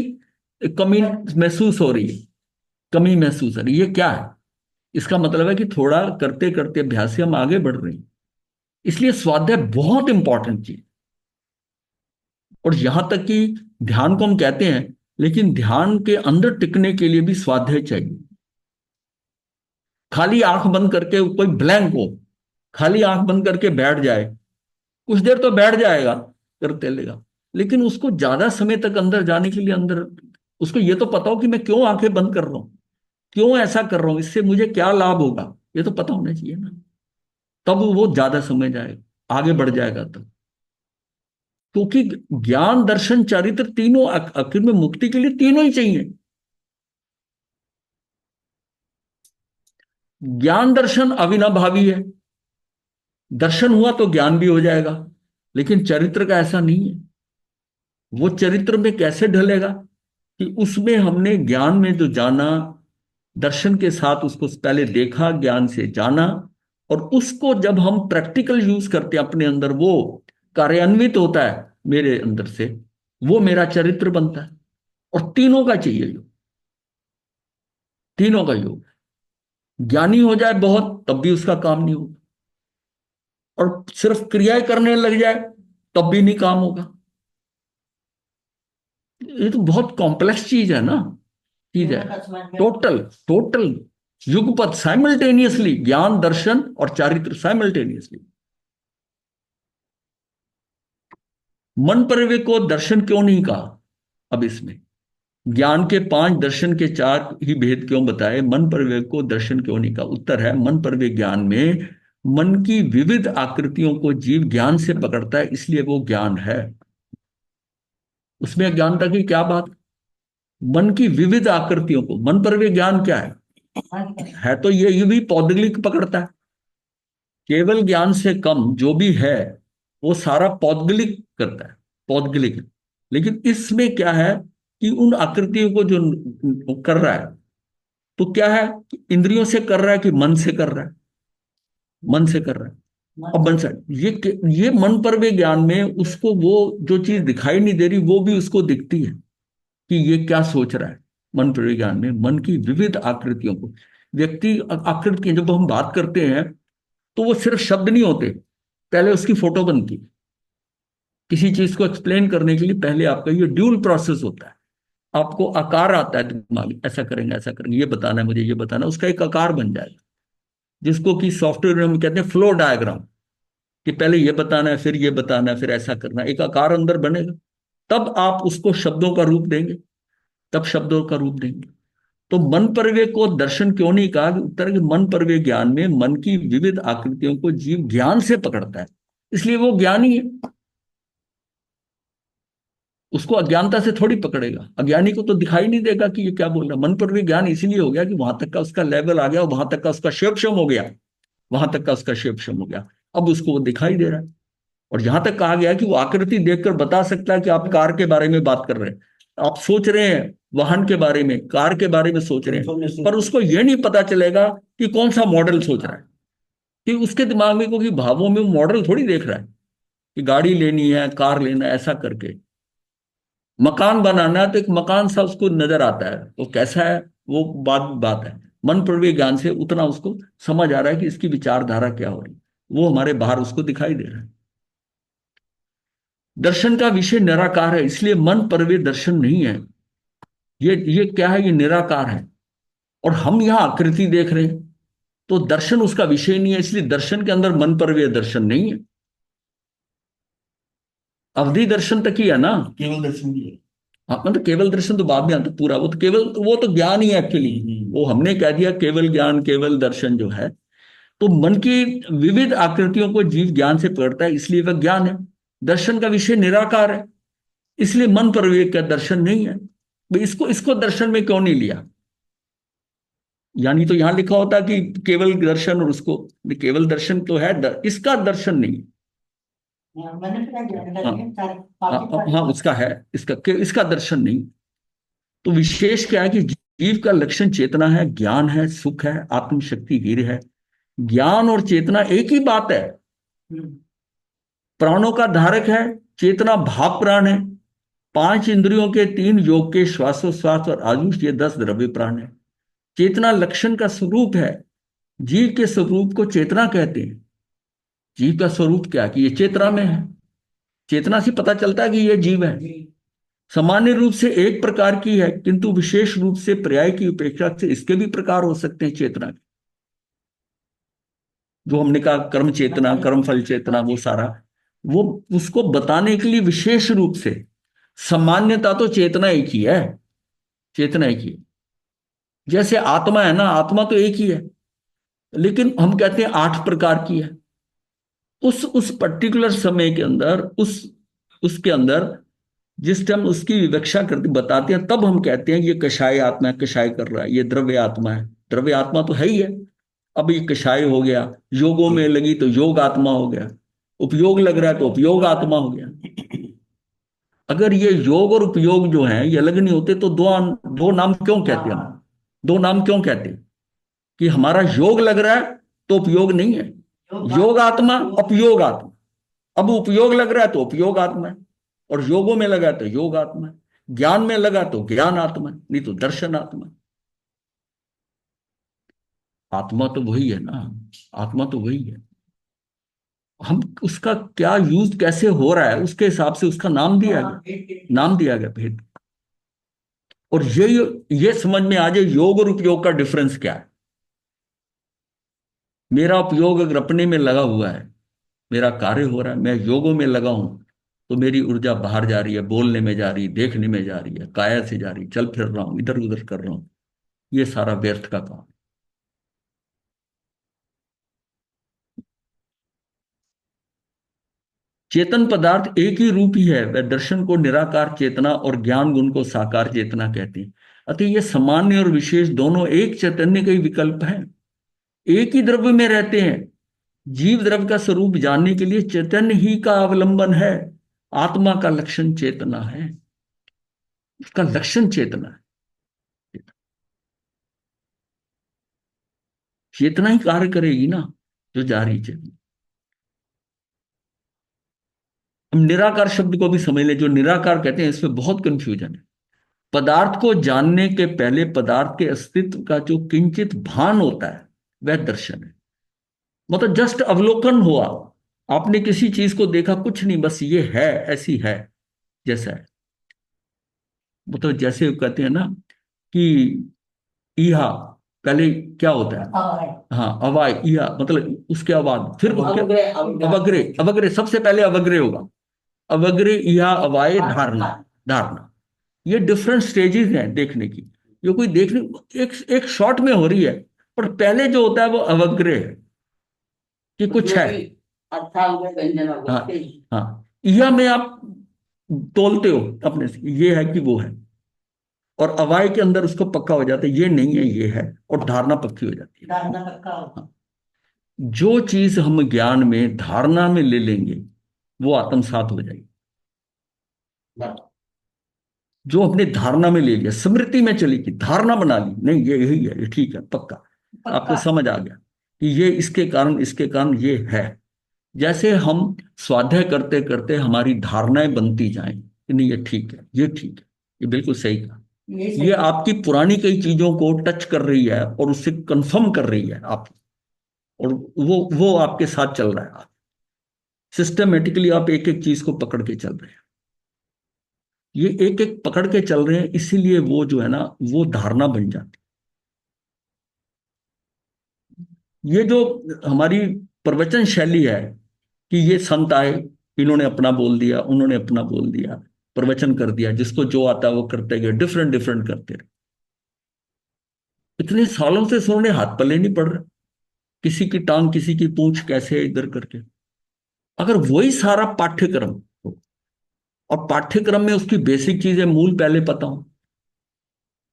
कमी महसूस हो रही है, कमी महसूस हो रही है। ये क्या है, इसका मतलब है कि थोड़ा करते करते अभ्यास से हम आगे बढ़ रहे हैं। इसलिए स्वाध्याय बहुत इंपॉर्टेंट चीज। और यहां तक कि ध्यान को हम कहते हैं, लेकिन ध्यान के अंदर टिकने के लिए भी स्वाध्याय चाहिए। खाली आंख बंद करके कोई ब्लैंक हो, खाली आंख बंद करके बैठ जाए, कुछ देर तो बैठ जाएगा, करते लेगा, लेकिन उसको ज्यादा समय तक अंदर जाने के लिए अंदर उसको ये तो पता हो कि मैं क्यों आंखें बंद कर रहा हूं, क्यों ऐसा कर रहा हूं, इससे मुझे क्या लाभ होगा, ये तो पता होना चाहिए ना। तब वो ज्यादा समय जाएगा, आगे बढ़ जाएगा तब। क्योंकि ज्ञान दर्शन चरित्र तीनों आखिर में मुक्ति के लिए तीनों ही चाहिए। ज्ञान दर्शन अविनाभावी है, दर्शन हुआ तो ज्ञान भी हो जाएगा, लेकिन चरित्र का ऐसा नहीं है। वो चरित्र में कैसे ढलेगा कि उसमें हमने ज्ञान में जो जाना, दर्शन के साथ उसको पहले देखा, ज्ञान से जाना, और उसको जब हम प्रैक्टिकल यूज करते हैं अपने अंदर, वो कार्यान्वित होता है मेरे अंदर से, वो मेरा चरित्र बनता है। और तीनों का चाहिए योग, तीनों का योग। ज्ञानी हो जाए बहुत तब भी उसका काम नहीं होगा, और सिर्फ क्रियाएं करने लग जाए तब भी नहीं काम होगा। ये तो बहुत कॉम्प्लेक्स चीज है ना, चीज है। दोनों का समझ में। टोटल टोटल युगपथ साइमल्टेनियसली, ज्ञान दर्शन और चारित्र साइमल्टेनियसली। मन परवे को दर्शन क्यों नहीं कहा, अब इसमें ज्ञान के 5 दर्शन के 4 ही भेद क्यों बताए, मन परवे को दर्शन क्यों नहीं कहा। उत्तर है, मन परवे ज्ञान में मन की विविध आकृतियों को जीव ज्ञान से पकड़ता है, इसलिए वो ज्ञान है। उसमें अज्ञानता की क्या बात, मन की विविध आकृतियों को, मन परवे ज्ञान क्या है तो ये भी पौद्गलिक पकड़ता है। केवल ज्ञान से कम जो भी है वो सारा पौद्गलिक करता है, पौद्गलिक। लेकिन इसमें क्या है कि उन आकृतियों को जो कर रहा है, तो क्या है, इंद्रियों से कर रहा है कि मन से कर रहा है, मन से कर रहा है। अब मन से, ये मन पर भी ज्ञान में उसको वो जो चीज दिखाई नहीं दे रही वो भी उसको दिखती है कि ये क्या सोच रहा है। मन पर ज्ञान में मन की विविध आकृतियों को, व्यक्ति आकृति जब हम बात करते हैं तो वो सिर्फ शब्द नहीं होते, पहले उसकी फोटो बनती है। किसी चीज को एक्सप्लेन करने के लिए पहले आपका ये ड्यूल प्रोसेस होता है, आपको आकार आता है दिमाग में, ऐसा करेंगे ऐसा करेंगे, ये बताना है मुझे, ये बताना है, उसका एक आकार बन जाएगा, जिसको कि सॉफ्टवेयर में हम कहते हैं फ्लो डायग्राम, कि पहले ये बताना है, फिर ये बताना है, फिर ऐसा करना है, एक आकार अंदर बनेगा। तब आप उसको शब्दों का रूप देंगे, तब शब्दों का रूप देंगे। तो मन परवे को दर्शन क्यों नहीं कहा? कि उत्तर है कि मन परवे ज्ञान में मन की विविध आकृतियों को जीव ज्ञान से पकड़ता है, इसलिए वो ज्ञानी है। उसको अज्ञानता से थोड़ी पकड़ेगा, अज्ञानी को तो दिखाई नहीं देगा कि ये क्या बोल रहा है। मन परवे ज्ञान इसीलिए हो गया कि वहां तक का उसका लेवल आ गया, वहां तक का उसका क्षेपक्षम हो गया, वहां तक का उसका क्षेपक्षम हो गया। अब उसको वो दिखाई दे रहा है। और यहां तक कहा गया कि वो आकृति देखकर बता सकता है कि आप कार के बारे में बात कर रहे हैं, आप सोच रहे हैं वाहन के बारे में, कार के बारे में सोच रहे हैं, पर उसको ये नहीं पता चलेगा कि कौन सा मॉडल सोच रहा है, कि उसके दिमाग में, क्योंकि भावों में वो मॉडल थोड़ी देख रहा है कि गाड़ी लेनी है, कार लेना है, ऐसा करके। मकान बनाना है तो एक मकान सा उसको नजर आता है, वो कैसा है वो बात बात है। मन प्रवेश ज्ञान से उतना उसको समझ आ रहा है कि इसकी विचारधारा क्या हो रही है, वो हमारे बाहर उसको दिखाई दे रहा है। दर्शन का विषय निराकार है, इसलिए मन परवे दर्शन नहीं है। ये क्या है? ये निराकार है। और हम यहां आकृति देख रहे हैं, तो दर्शन उसका विषय नहीं है, इसलिए दर्शन के अंदर मन परवे दर्शन नहीं है। अवधि दर्शन तक ही है ना, केवल दर्शन भी है। हाँ मतलब केवल दर्शन तो बाद में आता, पूरा वो तो केवल, वो तो ज्ञान ही है एक्चुअली। वो हमने कह दिया केवल ज्ञान, केवल दर्शन जो है, तो मन की विविध आकृतियों को जीव ज्ञान से पकड़ता है, इसलिए वह ज्ञान है। दर्शन का विषय निराकार है, इसलिए मन पर का दर्शन नहीं है। भाई इसको इसको दर्शन में क्यों नहीं लिया? यानी तो यहां लिखा होता कि केवल दर्शन, और उसको केवल दर्शन तो है, इसका दर्शन नहीं। मैंने फिर ज्ञान हाँ करके हाँ हाँ, उसका है, इसका दर्शन नहीं। तो विशेष क्या है कि जीव का लक्षण चेतना है, ज्ञान है, सुख है, आत्मशक्ति वीर है। ज्ञान और चेतना एक ही बात है। प्राणों का धारक है, चेतना भाव प्राण है। पांच इंद्रियों के, तीन योग के, श्वासोश्वास और आयुष, ये 10 द्रव्य प्राण है। चेतना लक्षण का स्वरूप है। जीव के स्वरूप को चेतना कहते हैं। जीव का स्वरूप क्या है? कि ये चेतना में है। चेतना से पता चलता है कि ये जीव है। सामान्य रूप से एक प्रकार की है, किंतु विशेष रूप से पर्याय की उपेक्षा से इसके भी प्रकार हो सकते हैं चेतना के। जो हमने कहा कर्म चेतना, कर्म फल चेतना, वो सारा, वो उसको बताने के लिए विशेष रूप से। सामान्यता तो चेतना एक ही है, चेतना एक ही है। जैसे आत्मा है ना, आत्मा तो एक ही है, लेकिन हम कहते हैं 8 प्रकार की है। उस पर्टिकुलर समय के अंदर, उसके अंदर जिस टाइम उसकी विवक्षा करते बताते हैं, तब हम कहते हैं ये कषाय आत्मा है, कषाय कर रहा है, ये द्रव्य आत्मा है। द्रव्य आत्मा तो है ही है। अब ये कषाय हो गया, योगों में लगी तो योग आत्मा हो गया, उपयोग लग रहा है तो उपयोग आत्मा हो गया। अगर ये योग और उपयोग जो है ये अलग नहीं होते, तो दो नाम क्यों कहते हैं हम? दो नाम क्यों कहते हैं? कि हमारा योग लग रहा है तो उपयोग नहीं है। योग आत्मा, उपयोग आत्मा। अब उपयोग लग रहा है तो उपयोग आत्मा है, और योगों में लगा तो योग आत्मा है, ज्ञान में लगा तो ज्ञान आत्मा है, नहीं तो दर्शन आत्मा है। आत्मा तो वही है ना, आत्मा तो वही है। हम उसका क्या यूज कैसे हो रहा है, उसके हिसाब से उसका नाम दिया गया, नाम दिया गया भेद। और ये समझ में आ जाए योग और उपयोग का डिफरेंस क्या है। मेरा उपयोग अगर अपने में लगा हुआ है, मेरा कार्य हो रहा है, मैं योगों में लगा हूं, तो मेरी ऊर्जा बाहर जा रही है, बोलने में जा रही है, देखने में जा रही है, काया से जा रही है, चल फिर रहा हूं, इधर उधर कर रहा हूं, ये सारा व्यर्थ का काम। चेतन पदार्थ एक ही रूप ही है, वह दर्शन को निराकार चेतना और ज्ञान गुण को साकार चेतना कहते हैं। अतः ये सामान्य और विशेष दोनों एक चैतन्य का ही विकल्प है, एक ही द्रव्य में रहते हैं। जीव द्रव्य का स्वरूप जानने के लिए चैतन्य ही का अवलंबन है। आत्मा का लक्षण चेतना है, उसका लक्षण चेतना है। चेतना ही कार्य करेगी ना, जो जा रही चेतना। हम निराकार शब्द को भी समझ ले, जो निराकार कहते हैं इसमें बहुत कंफ्यूजन है। पदार्थ को जानने के पहले पदार्थ के अस्तित्व का जो किंचित भान होता है, वह दर्शन है। मतलब जस्ट अवलोकन हुआ, आपने किसी चीज को देखा, कुछ नहीं, बस ये है, ऐसी है, जैसा है। वो तो जैसे कहते हैं ना कि ईहा पहले क्या होता है। हाँ, अवाय ईहा मतलब उसके बाद फिर क्या। अवग्रह अवग्रह अवग्रे, अवग्रे सबसे पहले अवग्रे होगा। अवग्रे ईहा अवाय धारणा। धारणा, ये डिफरेंट स्टेजेस हैं देखने की। ये कोई देखने एक एक शॉट में हो रही है, पर पहले जो होता है वो अवग्रे है कि कुछ जो है। भी अच्छा हो गया, व्यंजन हो गया, हाँ। ठीक। हाँ, यह में आप तोलते हो अपने से, ये है कि वो है। और अवाय के अंदर उसको पक्का हो जाता है, ये नहीं है ये है, और धारणा पक्की हो जाती है। धारणा पक्का हो। हाँ, जो चीज हम ज्ञान में धारणा में ले लेंगे वो आत्मसात हो जाएगी। बस। जो अपने धारणा में ले लिया, स्मृति में चली गई, धारणा बना ली, नहीं ये यही है, ये ठीक है, पक्का। आपको पक्का। समझ आ गया कि ये इसके कारण ये है। जैसे हम स्वाध्याय करते करते हमारी धारणाएं बनती जाएं कि नहीं ये ठीक है, ये ठीक है, ये बिल्कुल सही कहा। ये ये सही। आपकी पुरानी कई चीजों को टच कर रही है और उससे कंफर्म कर रही है आप। और वो आपके साथ चल रहा है। आप सिस्टमेटिकली आप एक एक चीज को पकड़ के चल रहे हैं। ये एक एक पकड़ के चल रहे हैं, इसीलिए वो जो है ना वो धारणा बन जाती है। ये जो हमारी प्रवचन शैली है कि ये संत आए, इन्होंने अपना बोल दिया, उन्होंने अपना बोल दिया, प्रवचन कर दिया, जिसको जो आता है वो करते गए, डिफरेंट डिफरेंट करते रहे। इतने सालों से सुनने हाथ पल्ले नहीं पड़ रहा, किसी की टांग किसी की पूंछ कैसे इधर करके। अगर वही सारा पाठ्यक्रम हो, और पाठ्यक्रम में उसकी बेसिक चीजें मूल पहले पता हो,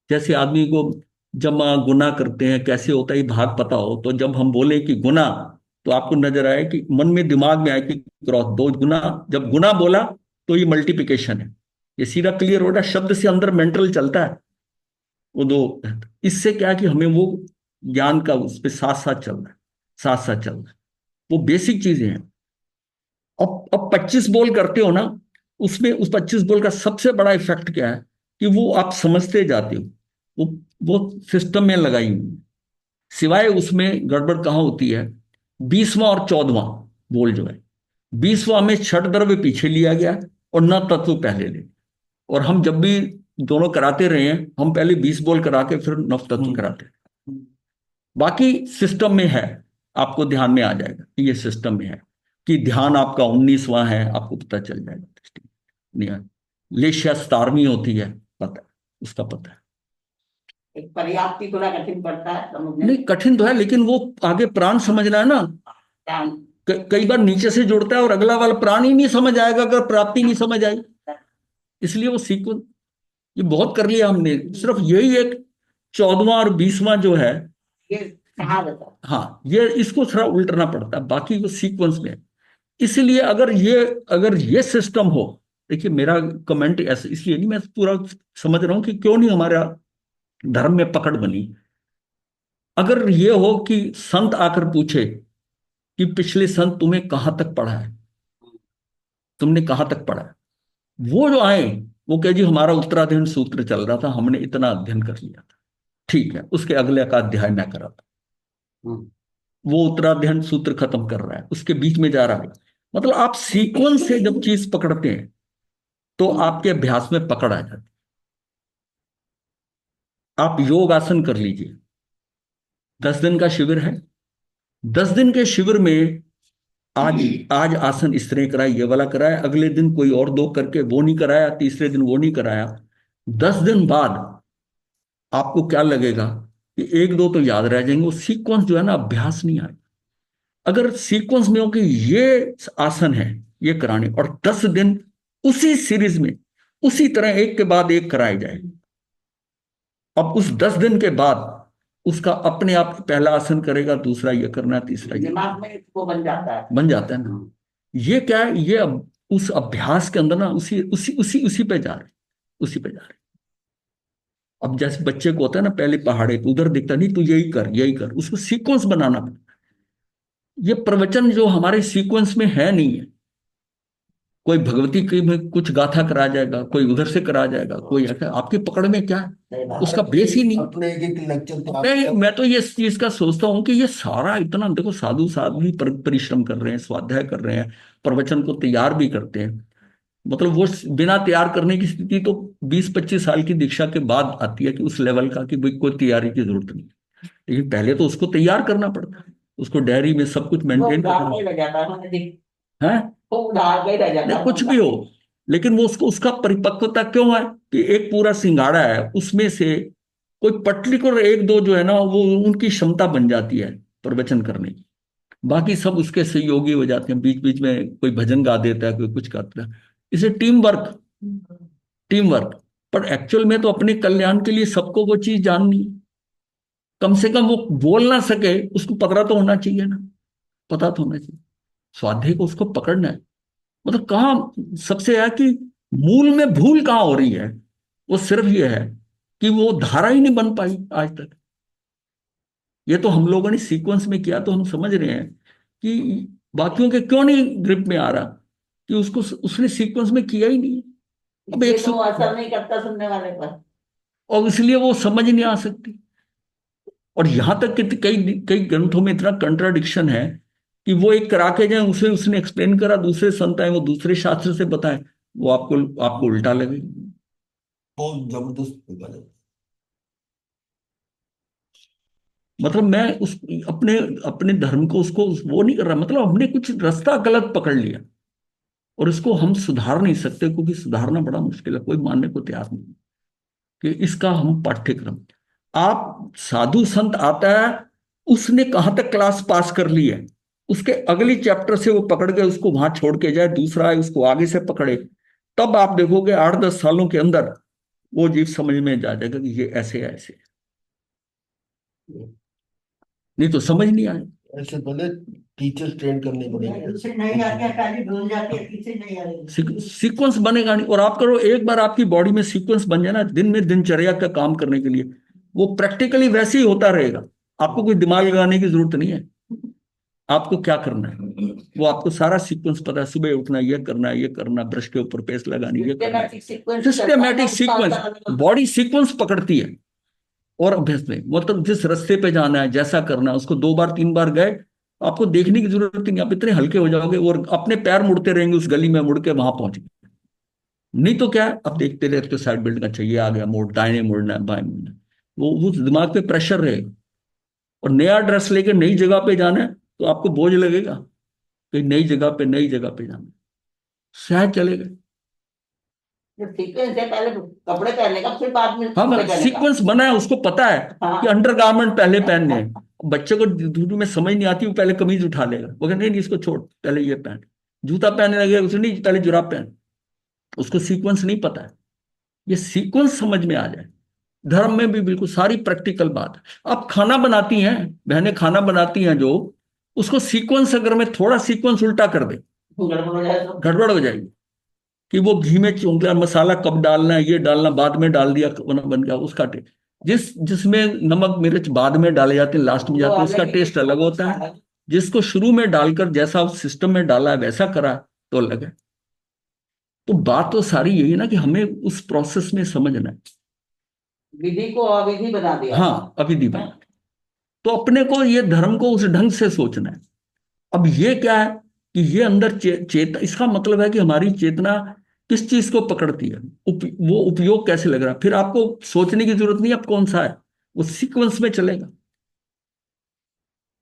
जैसे आदमी को जमा गुना करते हैं कैसे होता है ये भाग पता हो, तो जब हम बोले कि गुना, तो आपको नजर आए कि मन में दिमाग में आए कि क्रॉस, दो गुना। जब गुना बोला तो ये मल्टीप्लिकेशन है, ये सीधा क्लियर हो रहा है, शब्द से अंदर मेंटल चलता है वो दो। इससे क्या है कि हमें वो ज्ञान का उस पर साथ साथ चल रहा है, साथ साथ चल रहा है। वो बेसिक चीजें हैं। अब 25 बोल करते हो ना, उसमें उस 25 बोल का सबसे बड़ा इफेक्ट क्या है कि वो आप समझते जाते हो। वो वो सिस्टम में लगाई हुई है। सिवाय उसमें गड़बड़ कहाँ होती है, 20वां और 14वां बोल जो है, 20वां में छठ द्रव्य पीछे लिया गया और न तत्व पहले ले। और हम जब भी दोनों कराते रहे हैं, हम पहले 20 बोल करा के फिर नव तत्व कराते हैं। बाकी सिस्टम में है, आपको ध्यान में आ जाएगा कि ये सिस्टम में है, कि ध्यान आपका 19वां है, आपको पता चल जाएगा। नहीं है। लेशिया 17वीं होती है, पता है, उसका पता है। एक पर्याप्ति थोड़ा कठिन पड़ता है समझने नहीं कठिन तो है, लेकिन वो आगे प्राण समझना है ना। में। कई बार नीचे से जुड़ता है और अगला वाला प्राण ही नहीं समझ आएगा अगर प्राप्ति नहीं समझ आई। इसलिए वो सीक्वेंस, ये बहुत कर लिया हमने, सिर्फ यही एक 14वां और 20वां जो है। ये कहा जाता है। हाँ, ये इसको थोड़ा उल्टना पड़ता है, बाकी वो सीक्वेंस में है। इसलिए अगर ये सिस्टम हो, देखिए मेरा कमेंट ऐसे इसलिए नहीं, मैं पूरा समझ रहा हूं कि क्यों नहीं हमारा धर्म में पकड़ बनी। अगर ये हो कि संत आकर पूछे कि पिछले संत तुम्हें कहां तक पढ़ा है, तुमने कहां तक पढ़ा है, वो जो आए, वो कहे जी हमारा उत्तराध्ययन सूत्र चल रहा था, हमने इतना अध्ययन कर लिया था। ठीक है, उसके अगले का अध्याय मैं करा था। हम्म। वो उत्तराध्ययन सूत्र खत्म कर रहा है, उसके बीच में जा रहा है। मतलब आप सीक्वेंस से जब चीज पकड़ते हैं तो आपके अभ्यास में पकड़ आ जाती है। आप योग आसन कर लीजिए, 10 दिन का शिविर है। 10 दिन के शिविर में आज आज आसन इस तरह कराया, ये वाला कराया, अगले दिन कोई और दो करके वो नहीं कराया, तीसरे दिन वो नहीं कराया। 10 दिन बाद आपको क्या लगेगा कि एक दो तो याद रह जाएंगे, वो सीक्वेंस जो है ना अभ्यास नहीं आएगा। अगर सीक्वेंस में हो कि ये आसन है, ये कराने, और 10 दिन उसी सीरीज में उसी तरह एक के बाद एक कराए जाए, अब उस 10 दिन के बाद उसका अपने आप पहला आसन करेगा, दूसरा ये करना, तीसरा ये दिमाग में वो बन जाता है। बन जाता है ना। ये क्या है, ये उस अभ्यास के अंदर ना उसी उसी उसी उसी पे जा रहे, उसी पे जा रहे। अब जैसे बच्चे को होता है ना, पहले पहाड़े पे उधर दिखता नहीं, तू यही कर यही कर, उसको सीक्वेंस बनाना पड़ता है। ये प्रवचन जो हमारे सीक्वेंस में है नहीं है। कोई भगवती की में कुछ गाथा करा जाएगा, कोई उधर से करा जाएगा, कोई ऐसा, आपकी पकड़ में क्या है, उसका बेस ही नहीं। अपने एक लेक्चर तो मैं तो ये चीज का सोचता हूँ कि ये सारा इतना देखो, साधु साधु भी परिश्रम कर रहे हैं, स्वाध्याय कर रहे हैं, प्रवचन को तैयार भी करते हैं, मतलब वो बिना तैयार करने की स्थिति तो 20-25 साल की दीक्षा के बाद आती है, कि उस लेवल का कि भाई कोई तैयारी की जरूरत नहीं। लेकिन पहले तो उसको तैयार करना पड़ता है, उसको डायरी में सब कुछ वो मेंटेन उधार करना का ही रह जाता है, मैंने देख, है। वो उधार का ही रह नहीं जाता कुछ है। भी हो, लेकिन वो उसको उसका परिपक्वता क्यों है कि एक पूरा सिंगाड़ा है, उसमें से कोई पर्टिकुलर एक दो जो है ना वो उनकी क्षमता बन जाती है प्रवचन करने की। बाकी सब उसके सहयोगी हो जाते हैं, बीच बीच में कोई भजन गा देता है, कोई कुछ गाता है। इसे टीम वर्क, टीम वर्क। पर एक्चुअल में तो अपने कल्याण के लिए सबको वो चीज जाननी है। कम से कम वो बोल ना सके, उसको पता तो होना चाहिए ना, पता तो होना चाहिए। स्वाध्याय को उसको पकड़ना है। मतलब कहाँ सबसे है कि मूल में भूल कहाँ हो रही है, वो सिर्फ ये है कि वो धारा ही नहीं बन पाई आज तक। ये तो हम लोगों ने सीक्वेंस में किया तो हम समझ रहे हैं कि बाकियों के क्यों नहीं ग्रिप में आ रहा, कि उसको उसने सीक्वेंस में किया ही नहीं। अब इसलिए तो वो असर नहीं करता सुनने वाले पर। और इसलिए वो समझ नहीं आ सकती। और यहां तक कि कई कई ग्रंथों में इतना कंट्राडिक्शन है कि वो एक करा के जाए, उसे उसने एक्सप्लेन करा, दूसरे संत आए वो दूसरे शास्त्र से बताए, वो आपको आपको उल्टा लगेगा। बहुत जबरदस्त होगा जब। मतलब मैं उस अपने अपने धर्म को उसको वो नहीं कर रहा, मतलब हमने कुछ रास्ता गलत पकड़ लिया और इसको हम सुधार नहीं सकते, क्योंकि सुधारना बड़ा मुश्किल है, कोई मानने को तैयार नहीं कि इसका हम पाठ्यक्रम। आप साधु संत आता है, उसने कहां तक क्लास पास कर ली है, उसके अगली चैप्टर से वो पकड़ के उसको वहां छोड़ के जाए, दूसरा है उसको आगे से पकड़े, तब आप देखोगे 8-10 सालों के अंदर वो जीव समझ में जा जाएगा कि ये ऐसे है, ऐसे है। नहीं तो समझ नहीं आए। ऐसे पहले टीचर्स ट्रेन करने पड़ेंगे। दूसरी नहीं आती है, पहले भूल जाती है, तीसरी नहीं आएगी। सीक्वेंस बनेगा नहीं। और आप करो, एक बार आपकी बॉडी में सीक्वेंस बन जाए ना, दिन में दिनचर्या का काम करने के लिए, वो प्रैक्टिकली वैसे ही होता रहेगा। आपको कोई दिमाग लगाने की जरूरत नहीं है। आपको क्या करना है, वो आपको सारा सीक्वेंस पता है। सुबह उठना, ये करना, ये करना, ब्रश के ऊपर पेस्ट लगानी, ये करना। सिस्टेमैटिक सीक्वेंस चलता है ना, सिस्टेमेटिक उसका सीक्वेंस, असर अलग। बॉडी सीक्वेंस पकड़ती है। और अभ्यास में मतलब जिस रास्ते पे जाना है, जैसा करना है, उसको 2 बार 3 बार गए, आपको देखने की जरूरत ही नहीं, आप इतने हल्के हो जाओगे और अपने पैर मुड़ते रहेंगे उस गली में, मुड़ के वहां पहुंच गए। नहीं तो क्या है, अब देखते रहते हो साइड बिल्डिंग, अच्छा ये आ गया मोड़, दाहिने मुड़ना है, बाएं मुड़ना है। वो दिमाग पे प्रेशर रहेगा। और नया ड्रेस लेके नई जगह पे जाना है तो आपको बोझ लगेगा कि नई जगह पे, नई जगह पे जाना है। सहज चलेगा। जो सीक्वेंस है, पहले कपड़े पहनने का, फिर बाद में हाँ, कपड़े मैं पहनने का। सीक्वेंस बना है, उसको पता है कि हाँ। अंडरगारमेंट पहले पहनने हैं। बच्चे को धुटू में समझ नहीं आती, वो पहले कमीज उठा लेगा, वो कहता नहीं नहीं इसको छोड़, पहले ये पहन। जूता पहनने लगेगा, उसे नहीं पहले जुराब पहन। उसको सीक्वेंस नहीं पता है। ये सीक्वेंस समझ में आ जाए। धर्म में भी बिल्कुल सारी प्रैक्टिकल बात है। आप खाना बनाती हैं, बहनें खाना बनाती हैं जो, उसको सीक्वेंस अगर मैं थोड़ा सीक्वेंस उल्टा कर दे, गड़बड़ हो जाए तो। गड़बड़ हो जाएगी। कि वो घी में चूंकला मसाला कब डालना है, ये डालना, बाद में डाल दिया, बन गया उसका टेस्ट। जिसमें नमक मिर्च बाद में डाले जाते हैं, लास्ट में वो जाते हैं, उसका अलग ही टेस्ट अलग होता है। अलग। जिसको शुरू में डालकर जैसा उस सिस्टम में डाला है वैसा करा तो अलग है। तो बात तो सारी यही ना कि हमें उस प्रोसेस में समझना है। विधि को अविधि बना दिया। हाँ, अविधि बना। तो अपने को ये धर्म को उस ढंग से सोचना है। अब ये क्या है कि ये अंदर इसका मतलब है कि हमारी चेतना किस चीज को पकड़ती है, वो उपयोग कैसे लग रहा है। फिर आपको सोचने की जरूरत नहीं अब कौन सा है, वो सीक्वेंस में चलेगा।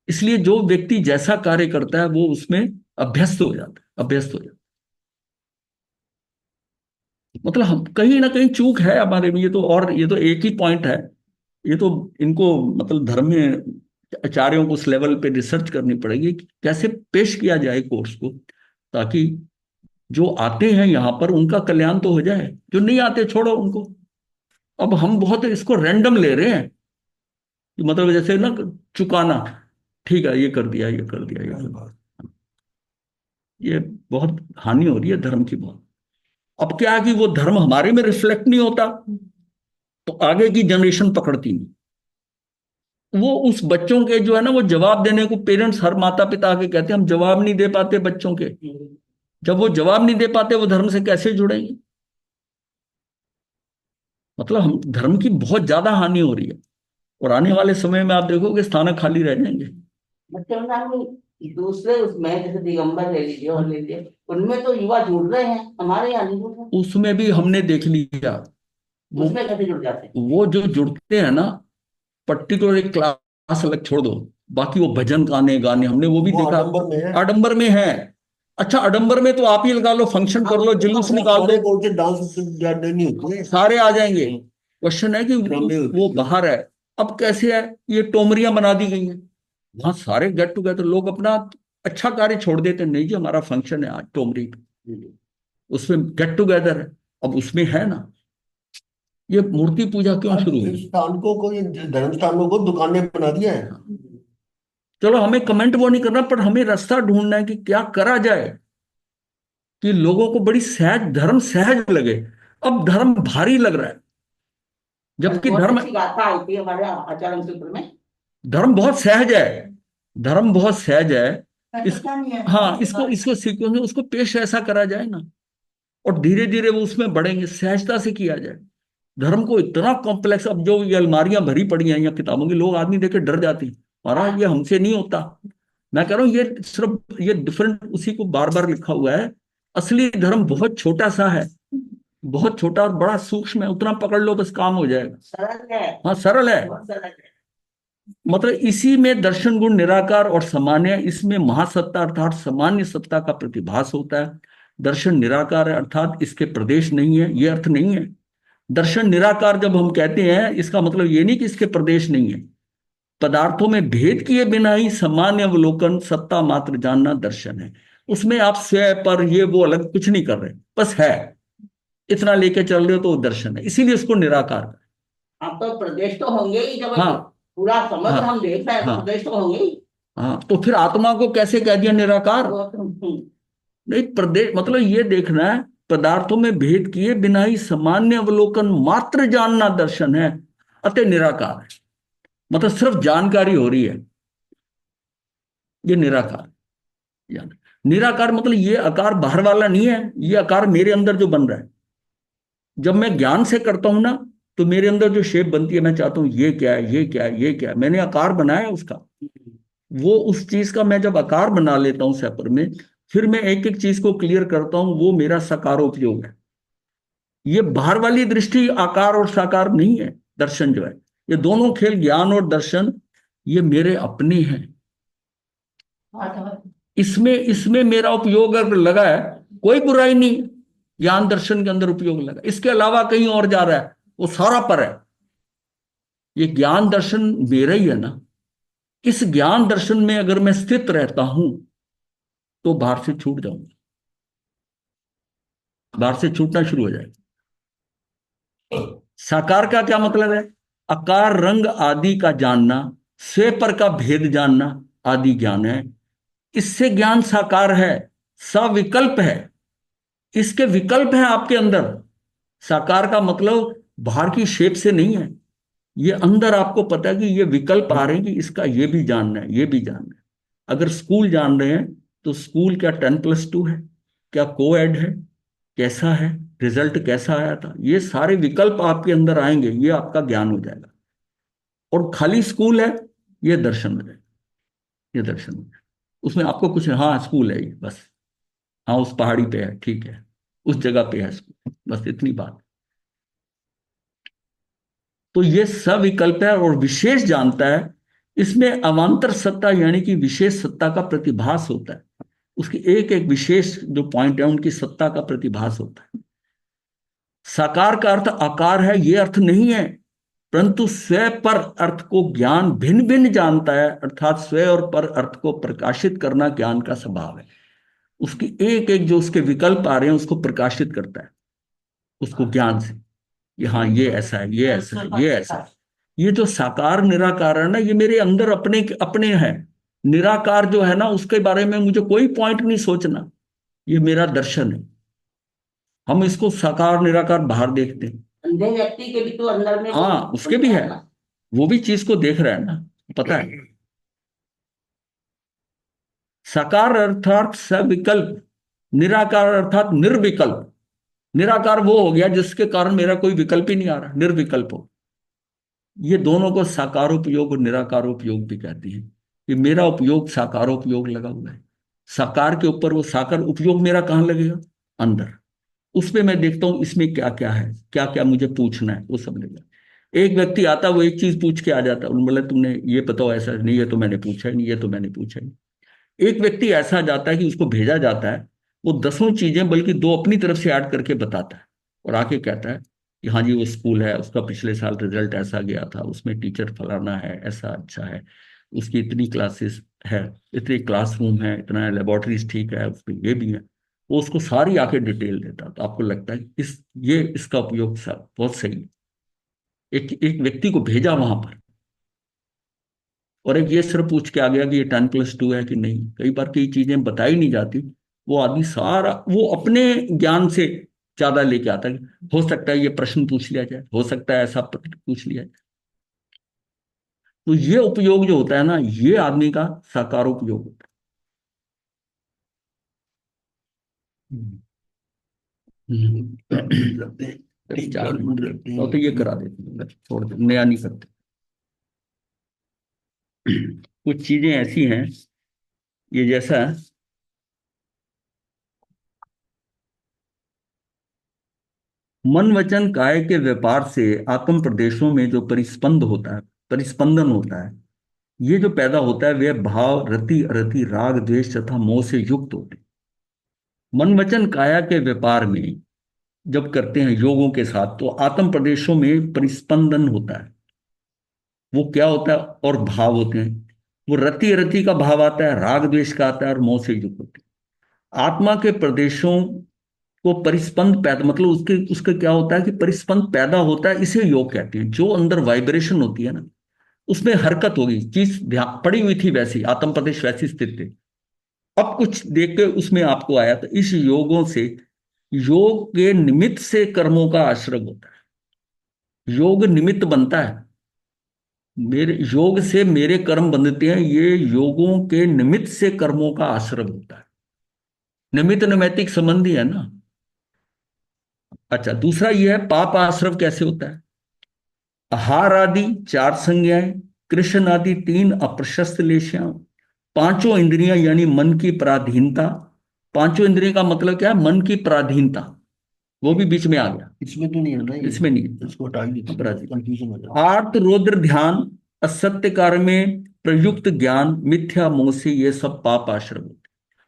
इसलिए जो व्यक्ति जैसा कार्य करता है वो उसमें अभ्यस्त हो जाता है, अभ्यस्त हो जाता है। मतलब हम कहीं ना कहीं चूक है हमारे में। ये तो, और ये तो एक ही पॉइंट है। ये तो इनको मतलब धर्म में आचार्यों को उस लेवल पे रिसर्च करनी पड़ेगी कि कैसे पेश किया जाए कोर्स को, ताकि जो आते हैं यहाँ पर उनका कल्याण तो हो जाए, जो नहीं आते छोड़ो उनको। अब हम बहुत इसको रैंडम ले रहे हैं कि मतलब जैसे ना चुकाना, ठीक है ये कर दिया, ये कर दिया, ये कर सही दिया। बात। ये बहुत हानि हो रही है धर्म की, बहुत। अब क्या है कि वो धर्म हमारे में रिफ्लेक्ट नहीं होता तो आगे की जनरेशन पकड़ती नहीं। वो उस बच्चों के जो है ना, वो जवाब देने को, पेरेंट्स हर माता पिता आके कहते हैं हम जवाब नहीं दे पाते बच्चों के। जब वो जवाब नहीं दे पाते, वो धर्म से कैसे जुड़ेंगे। मतलब हम धर्म की बहुत ज्यादा हानि हो रही है। और आने वाले समय में आप देखोगे स्थान खाली रह जाएंगे। बच्चों का दूसरे उसमें जैसे दिगंबर ले लीजिए और ले लीजिए, उनमें तो युवा जुड़ रहे हैं, हमारे यहाँ नहीं जुड़ रहे। उसमें भी हमने देख लिया, वो उसमें कैसे जुड़ जाते हैं? वो जो जुड़ते हैं ना, पर्टिकुलर एक क्लास अलग छोड़ दो, बाकी वो भजन गाने गाने हमने वो भी वो देखा। आडंबर में है। आडंबर में है। अच्छा, आडंबर में तो आप ही लगा लो, फंक्शन कर लो, जुलूस वो निकाल सारे दो, कौन से डांस नहीं होती है। सारे आ जाएंगे। क्वेश्चन है कि ड्रामे होते वो हैं। बाहर है। अब कैसे है, ये टोमरियां बना दी गई हैं, वहां सारे गेट टुगेदर, लोग अपना अच्छा कार्य छोड़ देते हैं, नहीं जी हमारा फंक्शन है आज टोमरी पे, उसमें गेट टुगेदर है। अब उसमें है ना, ये मूर्ति पूजा क्यों आज शुरू इस हुई? स्थान को ये धर्म स्थानों को दुकानें बना दिया है। चलो हमें कमेंट वो नहीं करना, पर हमें रास्ता ढूंढना है कि क्या करा जाए कि लोगों को बड़ी सहज, धर्म सहज लगे। अब धर्म भारी लग रहा है, कल जबकि बहुत धर्म, अच्छी गाथा आई थी हमारे आचरण सूत्र में। धर्म बहुत सहज है, धर्म बहुत सहज है। इस, पता नहीं है। हाँ, इसको इसको सीक्वेंस में उसको पेश ऐसा करा जाए ना, और धीरे धीरे वो उसमें बढ़ेंगे, सहजता से किया जाए। धर्म को इतना कॉम्प्लेक्स, अब जो ये अलमारियां भरी पड़ी हैं या किताबों की, लोग आदमी देख के डर जाती हैं, महाराज ये हमसे नहीं होता। मैं कह रहा हूँ ये सिर्फ ये डिफरेंट उसी को बार बार लिखा हुआ है। असली धर्म बहुत छोटा सा है, बहुत छोटा और बड़ा सूक्ष्म है, उतना पकड़ लो बस काम हो जाएगा। सरल है। हाँ, सरल है। बहुत सरल है। मतलब इसी में दर्शन गुण निराकार और सामान्य, इसमें महासत्ता अर्थात सामान्य सत्ता का प्रतिभास होता है। दर्शन निराकार है अर्थात इसके प्रदेश नहीं है, ये अर्थ नहीं है। दर्शन निराकार जब हम कहते हैं, इसका मतलब ये नहीं कि इसके प्रदेश नहीं है। पदार्थों में भेद किए बिना ही सामान्य अवलोकन सत्ता मात्र जानना दर्शन है। उसमें आप स्वयं पर ये वो अलग कुछ नहीं कर रहे, बस है, इतना लेके चल रहे हो तो वो दर्शन है, इसीलिए उसको निराकार है। आप तो प्रदेश तो होंगे ही, जब हाँ, पूरा समग्र हम हाँ, देख रहे हैं तो हाँ, प्रदेश तो होंगे ही। हाँ, तो फिर आत्मा को कैसे कह दिया निराकार? वो तो, नहीं, प्रदेश मतलब ये देखना है, पदार्थों में भेद किए बिना ही सामान्य अवलोकन मात्र जानना दर्शन है, अतः निराकार है। मतलब सिर्फ जानकारी हो रही है, ये निराकार। यानी निराकार मतलब ये आकार बाहर वाला नहीं है, ये आकार मेरे अंदर जो बन रहा है। जब मैं ज्ञान से करता हूं ना, तो मेरे अंदर जो शेप बनती है, मैं चाहता हूं ये क्या है, ये क्या है, ये क्या है, मैंने आकार बनाया है उसका। वो उस चीज का मैं जब आकार बना लेता हूं सेपर में, फिर मैं एक एक चीज को क्लियर करता हूं, वो मेरा सकारोपयोग है। ये बाहर वाली दृष्टि आकार और साकार नहीं है। दर्शन जो है, ये दोनों खेल, ज्ञान और दर्शन, ये मेरे अपने हैं। इसमें इसमें मेरा उपयोग अगर लगा है, कोई बुराई नहीं। ज्ञान दर्शन के अंदर उपयोग लगा, इसके अलावा कहीं और जा रहा है, वो सारा पर है। ये ज्ञान दर्शन मेरा ही है ना। इस ज्ञान दर्शन में अगर मैं स्थित रहता हूं, तो बाहर से छूट जाऊंगा, बाहर से छूटना शुरू हो जाएगा। साकार का क्या मतलब है? आकार रंग आदि का जानना, स्व पर का भेद जानना आदि ज्ञान है। इससे ज्ञान साकार है, सविकल्प है। इसके विकल्प है आपके अंदर। साकार का मतलब बाहर की शेप से नहीं है, ये अंदर आपको पता है कि ये विकल्प आ रहे हैं कि इसका ये भी जानना है, ये भी जानना है। अगर स्कूल जान रहे हैं, तो स्कूल क्या 10+2 है, क्या कोएड है, कैसा है, रिजल्ट कैसा आया था, ये सारे विकल्प आपके अंदर आएंगे, ये आपका ज्ञान हो जाएगा। और खाली स्कूल है, ये दर्शन हो जाएगा, ये दर्शन हो जाएगा। उसमें आपको कुछ, हाँ स्कूल है ये बस, हाँ उस पहाड़ी पे है, ठीक है, उस जगह पे है स्कूल, बस इतनी बात। तो ये सविकल्प है और विशेष जानता है। इसमें अवांतर सत्ता यानी कि विशेष सत्ता का प्रतिभास होता है। उसकी एक एक विशेष जो पॉइंट है, उनकी सत्ता का प्रतिभास होता है। साकार का अर्थ आकार है, ये अर्थ नहीं है, परंतु स्व पर अर्थ को ज्ञान भिन्न भिन्न जानता है, अर्थात स्व और पर अर्थ को प्रकाशित करना ज्ञान का स्वभाव है। उसकी एक एक जो उसके विकल्प आ रहे हैं, उसको प्रकाशित करता है, उसको ज्ञान से, कि हाँ ये ऐसा है, ये ऐसा है, ये ऐसा है। ये जो साकार निराकार है ना, ये मेरे अंदर अपने अपने है। निराकार जो है ना, उसके बारे में मुझे कोई पॉइंट नहीं सोचना, ये मेरा दर्शन है। हम इसको साकार निराकार बाहर देखते हैं। अंधे व्यक्ति के भी तो अंदर में हाँ, उसके भी है, वो भी चीज को देख रहा है ना, पता है। साकार अर्थात सविकल्प, निराकार अर्थात निर्विकल्प। निराकार वो हो गया जिसके कारण मेरा कोई विकल्प ही नहीं आ रहा, निर्विकल्प हो। ये दोनों को साकारोपयोग और निराकारोपयोग भी कहते हैं। कि मेरा उपयोग साकार उपयोग लगा हुआ है, साकार के ऊपर वो साकार उपयोग मेरा कहाँ लगेगा, अंदर। उसमें मैं देखता हूं इसमें क्या क्या है, क्या क्या मुझे पूछना है, वो सब लगेगा। एक व्यक्ति आता, वो एक चीज पूछ के आ जाता, उन्होंने बोला तुमने ये बताओ, ऐसा नहीं, ये तो मैंने पूछा ही नहीं, ये तो मैंने पूछा ही नहीं। एक व्यक्ति ऐसा जाता है कि उसको भेजा जाता है, वो 10 चीजें बल्कि 2 अपनी तरफ से ऐड करके बताता है, और आके कहता है कि हाँ जी वो स्कूल है, उसका पिछले साल रिजल्ट ऐसा गया था, उसमें टीचर फलाना है, ऐसा अच्छा है, उसकी इतनी क्लासेस है, इतने क्लासरूम है, इतना लेबोरेटरीज ठीक है, उसमें ये भी है। वो उसको सारी आके डिटेल देता, तो आपको लगता है ये इसका उपयोग बहुत सही है। एक एक व्यक्ति को भेजा वहां पर, और एक ये सिर्फ पूछ के आ गया कि ये 10+2 है कि नहीं। कई बार कई चीजें बताई नहीं जाती, वो आदमी सारा वो अपने ज्ञान से ज्यादा लेके आता है। हो सकता है ये प्रश्न पूछ लिया जाए, हो सकता है ऐसा पूछ लिया जाए। तो ये उपयोग जो होता है ना, ये आदमी का साकार उपयोग होता है। लगते हैं, अरे 4 मिनट लगते तो ये हैं। करा देते हैं, बस छोड़ दे, नया नहीं करते। कुछ चीजें ऐसी हैं, ये जैसा मन वचन काय के व्यापार से आत्म प्रदेशों में जो परिस्पंद होता है, परिस्पंदन होता है, ये जो पैदा होता है, वह भाव रति अरति राग द्वेष तथा मोह से युक्त होते हैं। मन वचन काया के व्यापार में जब करते हैं योगों के साथ, तो आत्म प्रदेशों में परिस्पंदन होता है। वो क्या होता है, और भाव होते हैं, वो रति रति का भाव आता है, राग द्वेष का आता है, और मोह से युक्त होते हैं। आत्मा के प्रदेशों को परिस्पंद पैदा, मतलब उसके उसका क्या होता है कि परिस्पंद पैदा होता है, इसे योग कहते हैं। जो अंदर वाइब्रेशन होती है ना, उसमें हरकत होगी, चीज ध्यान पड़ी हुई थी वैसी, आत्म प्रदेश वैसी स्थित थे, अब कुछ देख के उसमें आपको आया। तो इस योगों से, योग के निमित्त से कर्मों का आश्रय होता है, योग निमित्त बनता है। मेरे योग से मेरे कर्म बंधते हैं, ये योगों के निमित्त से कर्मों का आश्रय होता है। निमित्त नैमित्तिक संबंधी है ना। अच्छा, दूसरा ये है पाप आश्रव कैसे होता है। आहार आदि 4 संज्ञाएं, कृष्ण आदि 3 अप्रशस्त लेशियां, पांचों इंद्रियां यानी मन की पराधीनता। पांचों इंद्रियों का मतलब क्या है, मन की पराधीनता, वो भी बीच में आ गया, इसमें तो नहीं है ना ये, इसमें नहीं है। इसको हटा ही दीजिए, अपराधी, कंफ्यूजन हो जाता आर्त रौद्र ध्यान, असत्य कार्य में प्रयुक्त ज्ञान, मिथ्या मोह से, ये सब पाप आश्रम होते हैं।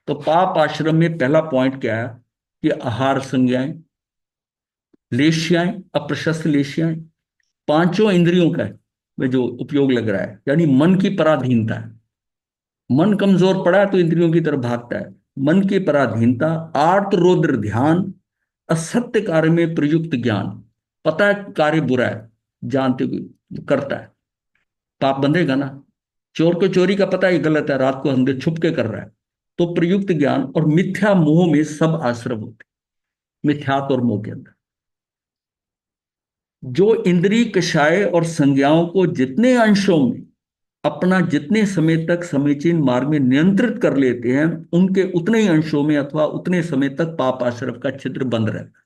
तो पाप आश्रम में पहला पॉइंट क्या है कि आहार संज्ञाएं, लेश्याएं, अप्रशस्त लेश्याएं, पांचों इंद्रियों का में जो उपयोग लग रहा है, यानी मन की पराधीनता है। मन कमजोर पड़ा है तो इंद्रियों की तरफ भागता है। मन की पराधीनता, आर्त रौद्र ध्यान, असत्य कार्य में प्रयुक्त ज्ञान, पता है कार्य बुरा है, जानते हुए करता है, पाप बंधेगा ना। चोर को चोरी का पता है गलत है, रात को अंधे छुप के कर रहा है, तो प्रयुक्त ज्ञान। और मिथ्या मोह में सब आश्रम होते हैं, मिथ्यात्व और मोह के अंदर। जो इंद्रिय कषाय और संज्ञाओं को जितने अंशों में अपना जितने समय तक समीचीन मार्ग में नियंत्रित कर लेते हैं, उनके उतने ही अंशों में अथवा उतने समय तक पाप आश्रम का छिद्र बंद रहता है।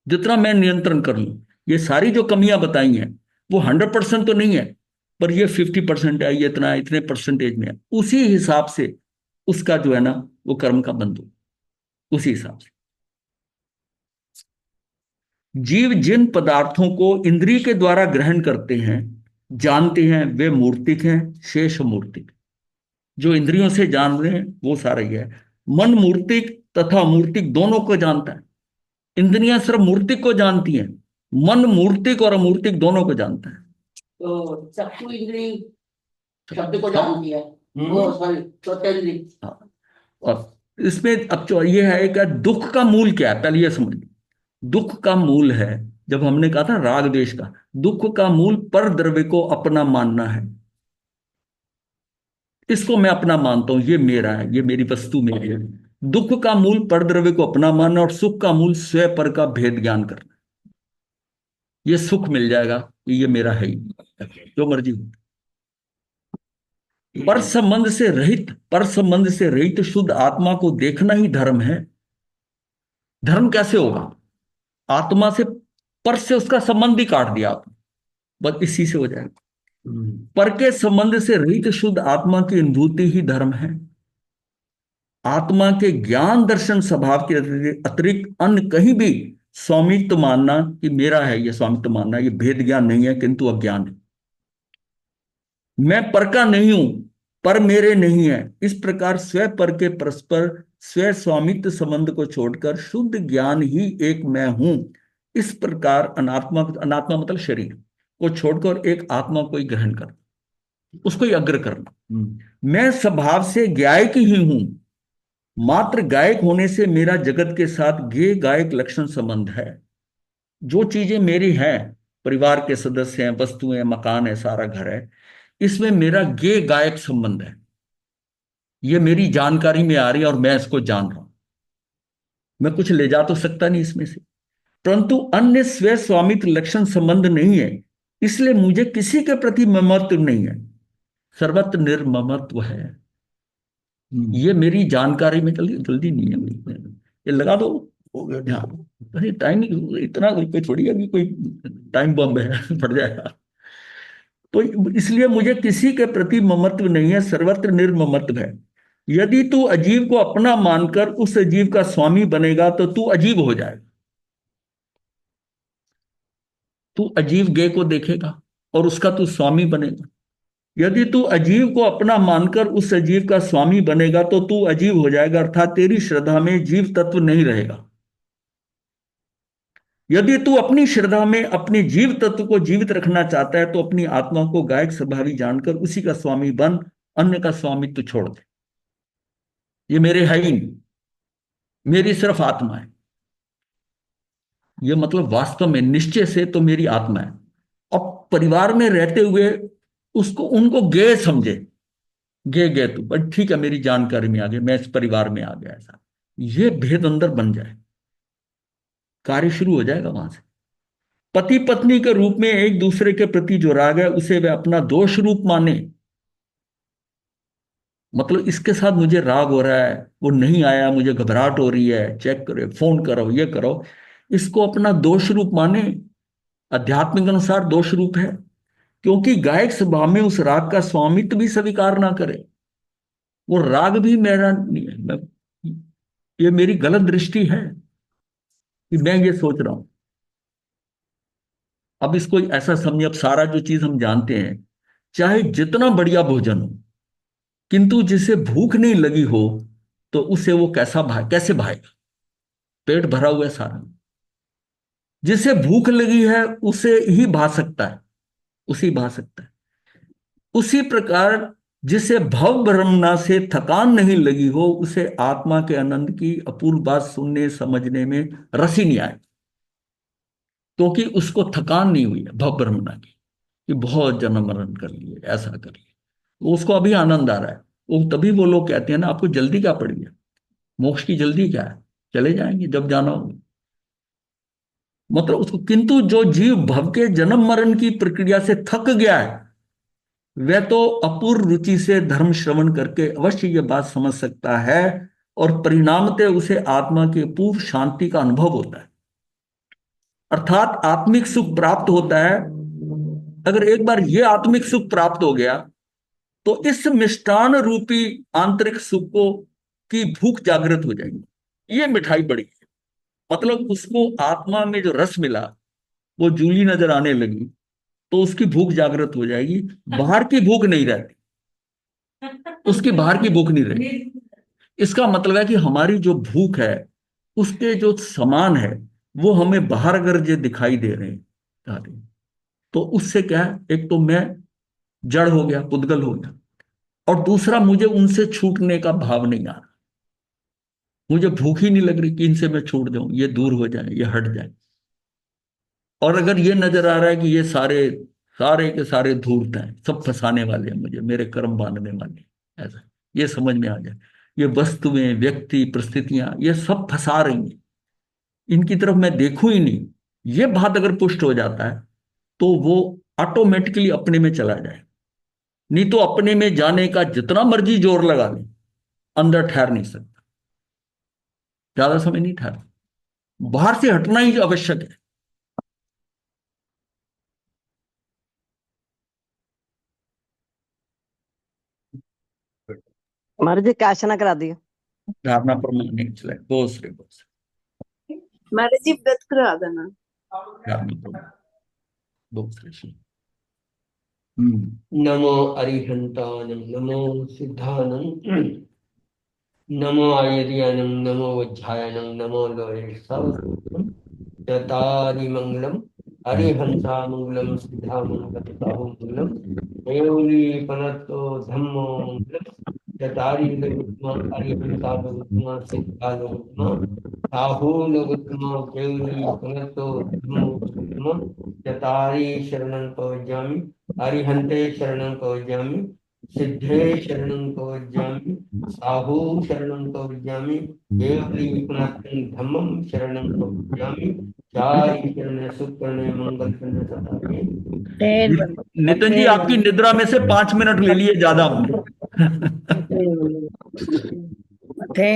जितना मैं नियंत्रण कर लूं, ये सारी जो कमियां बताई हैं, वो 100% तो नहीं है, पर ये 50% है, ये इतना इतने परसेंटेज में है, उसी हिसाब से उसका जो है ना, वो कर्म का बंध हो, उसी हिसाब से। जीव जिन पदार्थों को इंद्रिय के द्वारा ग्रहण करते हैं, जानते हैं, वे मूर्तिक हैं, शेष मूर्तिक। जो इंद्रियों से जान रहे हैं वो सारा ही है। मन मूर्तिक तथा मूर्तिक दोनों को जानता है। इंद्रियां सिर्फ मूर्तिक को जानती हैं, मन मूर्तिक और अमूर्तिक दोनों को जानता है। तो चक्षु इंद्री शब्द को हाँ, जानती है, वो सॉरी चौथेंद्री। हाँ। और इसमें अब जो ये है कि दुख का मूल क्या है, पहले ये समझ लो। दुख का मूल है, जब हमने कहा था राग द्वेष का, दुख का मूल पर द्रव्य को अपना मानना है। इसको मैं अपना मानता हूं, ये मेरा है, ये मेरी वस्तु मेरी है। दुख का मूल पर द्रव्य को अपना मानना, और सुख का मूल स्वय पर का भेद ज्ञान करना। ये सुख मिल जाएगा, ये मेरा है ही, जो मर्जी हो। पर संबंध से रहित, पर संबंध से रहित शुद्ध आत्मा को देखना ही धर्म है। धर्म कैसे होगा, आत्मा से, पर से उसका संबंध ही काट दिया आपने, बस इसी से हो जाएगा। पर के संबंध से रहित शुद्ध आत्मा की अनुभूति ही धर्म है। आत्मा के ज्ञान दर्शन स्वभाव के अतिरिक्त अन्य कहीं भी स्वामित्व मानना कि मेरा है, यह स्वामित्व मानना, यह भेद ज्ञान नहीं है किंतु अज्ञान है। मैं पर का नहीं हूं, पर मेरे नहीं है, इस प्रकार स्व पर के परस्पर स्व स्वामित्व संबंध को छोड़कर शुद्ध ज्ञान ही एक मैं हूं, इस प्रकार अनात्मा, अनात्मा मतलब शरीर को छोड़कर एक आत्मा को ही ग्रहण कर, उसको ही अग्र करना। मैं स्वभाव से गायक ही हूं, मात्र गायक होने से मेरा जगत के साथ गे गायक लक्षण संबंध है। जो चीजें मेरी हैं, परिवार के सदस्य हैं, वस्तुएं, मकान है, सारा घर है, इसमें मेरा गे गायक संबंध है। ये मेरी जानकारी में आ रही है और मैं इसको जान रहा हूं। मैं कुछ ले जा तो सकता नहीं इसमें से, परंतु अन्य स्व स्वामित्व लक्षण संबंध नहीं है, इसलिए मुझे किसी के प्रति ममत्व नहीं है, सर्वत्र निर्ममत्व है। ये मेरी जानकारी में जल्दी जल्दी नहीं है, ये लगा दो। हो गया। हाँ, अरे टाइम इतना कोई थोड़ी है कि कोई टाइम बम है फट जाएगा। तो इसलिए मुझे किसी के प्रति ममत्व नहीं है, सर्वत्र निर्ममत्व है। यदि तू अजीव को अपना मानकर उस अजीव का स्वामी बनेगा तो तू अजीब हो जाएगा। तू अजीव गे को देखेगा और उसका तू स्वामी बनेगा। यदि तू अजीव को अपना मानकर उस अजीव का स्वामी बनेगा तो तू अजीव हो जाएगा, अर्थात तेरी श्रद्धा में जीव तत्व नहीं रहेगा। यदि तू अपनी श्रद्धा में अपने जीव तत्व को जीवित रखना चाहता है तो अपनी आत्मा को गायक स्वभावी जानकर उसी का स्वामी बन, अन्य का स्वामी तू छोड़ दे। ये मेरे है ही नहीं, मेरी सिर्फ आत्मा है। ये मतलब वास्तव में निश्चय से तो मेरी आत्मा है। और परिवार में रहते हुए उसको उनको गे समझे, गे गे तू बट ठीक है, मेरी जानकारी में आ गया, मैं इस परिवार में आ गया, ऐसा ये भेद अंदर बन जाए, कार्य शुरू हो जाएगा वहां से। पति पत्नी के रूप में एक दूसरे के प्रति जो राग है उसे वे अपना दोष रूप माने। मतलब इसके साथ मुझे राग हो रहा है, वो नहीं आया, मुझे घबराहट हो रही है, चेक करो, फोन करो, ये करो, इसको अपना दोष रूप माने। आध्यात्मिक अनुसार दोष रूप है, क्योंकि गायक स्वभाव में उस राग का स्वामित्व भी स्वीकार ना करे। वो राग भी मेरा नहीं है, ये मेरी गलत दृष्टि है कि मैं ये सोच रहा हूं। अब इसको ऐसा समझिए, अब सारा जो चीज हम जानते हैं, चाहे जितना बढ़िया भोजन हो, किंतु जिसे भूख नहीं लगी हो तो उसे वो कैसे भाएगा? पेट भरा हुआ है सारा। जिसे भूख लगी है उसे ही भा सकता है, उसी भा सकता है। उसी प्रकार जिसे भव ब्रह्मणा से थकान नहीं लगी हो उसे आत्मा के आनंद की अपूर्व बात सुनने समझने में रस ही नहीं आए, क्योंकि उसको थकान नहीं हुई है भव ब्रह्मणा की, कि बहुत जन्म मरण कर लिए, ऐसा कर लिया, तो उसको अभी आनंद आ रहा है। वो तभी वो लोग कहते हैं ना, आपको जल्दी क्या पड़ी है, मोक्ष की जल्दी क्या है, चले जाएंगे जब जाना होगा। मतलब उसको, किंतु जो जीव भव के जन्म मरण की प्रक्रिया से थक गया है वह तो अपूर्व रुचि से धर्म श्रवण करके अवश्य यह बात समझ सकता है, और परिणामतः उसे आत्मा की पूर्व शांति का अनुभव होता है, अर्थात आत्मिक सुख प्राप्त होता है। अगर एक बार यह आत्मिक सुख प्राप्त हो गया तो इस मिष्टान रूपी आंतरिक सुख को की भूख जागृत हो जाएगी। ये मिठाई बड़ी है, मतलब उसको आत्मा में जो रस मिला वो जूली नजर आने लगी तो उसकी भूख जागृत हो जाएगी, बाहर की भूख नहीं रहती, उसकी बाहर की भूख नहीं रहती। इसका मतलब है कि हमारी जो भूख है उसके जो समान है वो हमें बाहर अगर जो दिखाई दे रहे हैं तो उससे क्या है, एक तो मैं जड़ हो गया, पुद्गल हो गया, और दूसरा मुझे उनसे छूटने का भाव नहीं आ रहा। मुझे भूख ही नहीं लग रही कि इनसे मैं छूट जाऊं, ये दूर हो जाए, ये हट जाए। और अगर ये नजर आ रहा है कि ये सारे सारे के सारे धूर्त हैं, सब फंसाने वाले हैं मुझे, मेरे कर्म बांधने वाले हैं, ऐसा ये समझ में आ जाए, ये वस्तुएं, व्यक्ति, परिस्थितियां, ये सब फंसा रही हैं, इनकी तरफ मैं देखूं ही नहीं, ये बात अगर पुष्ट हो जाता है तो वो ऑटोमेटिकली अपने में चला जाए। नहीं तो अपने में जाने का जितना मर्जी जोर लगा ले, अंदर ठहर नहीं सकता, ज्यादा समय नहीं ठहर, बाहर से हटना ही आवश्यक है। महाराज जी काशना करा दियो। धारणा प्रमाण चले दूसरे महाराज जी व्रत करा देना। धारणा प्रमाण दूसरे से नमो अरिहंतानं नमो सिद्धानं नमो आयर्यानं नमो वज्रायनं नमो लोहेशां चतारि मंगलम अरिहंसा मंगलम सिद्धा मंगलम साहु मंगलम देवली पनतो धम्मो मंगलम चतारि लोकुत्मा अरिहंसा लोकुत्मा सिद्धा लोकुत्मा साहु लोकुत्मा देवली पनतो धम्मो लोकुत्मा चतारि शरणं पवज्जामि अरिहंते शरणं पवज्जामि सिद्धे शरणं पवज्जामि साहु शरणं पवज्जामि देवली पुनः धम्मं शरणं पवज्जामि चारि शरण सुकर्ण मंगल शरण सतारे। नितिन जी आपकी निद्रा में से 5 मिनट ले लिए ज्यादा हमने थे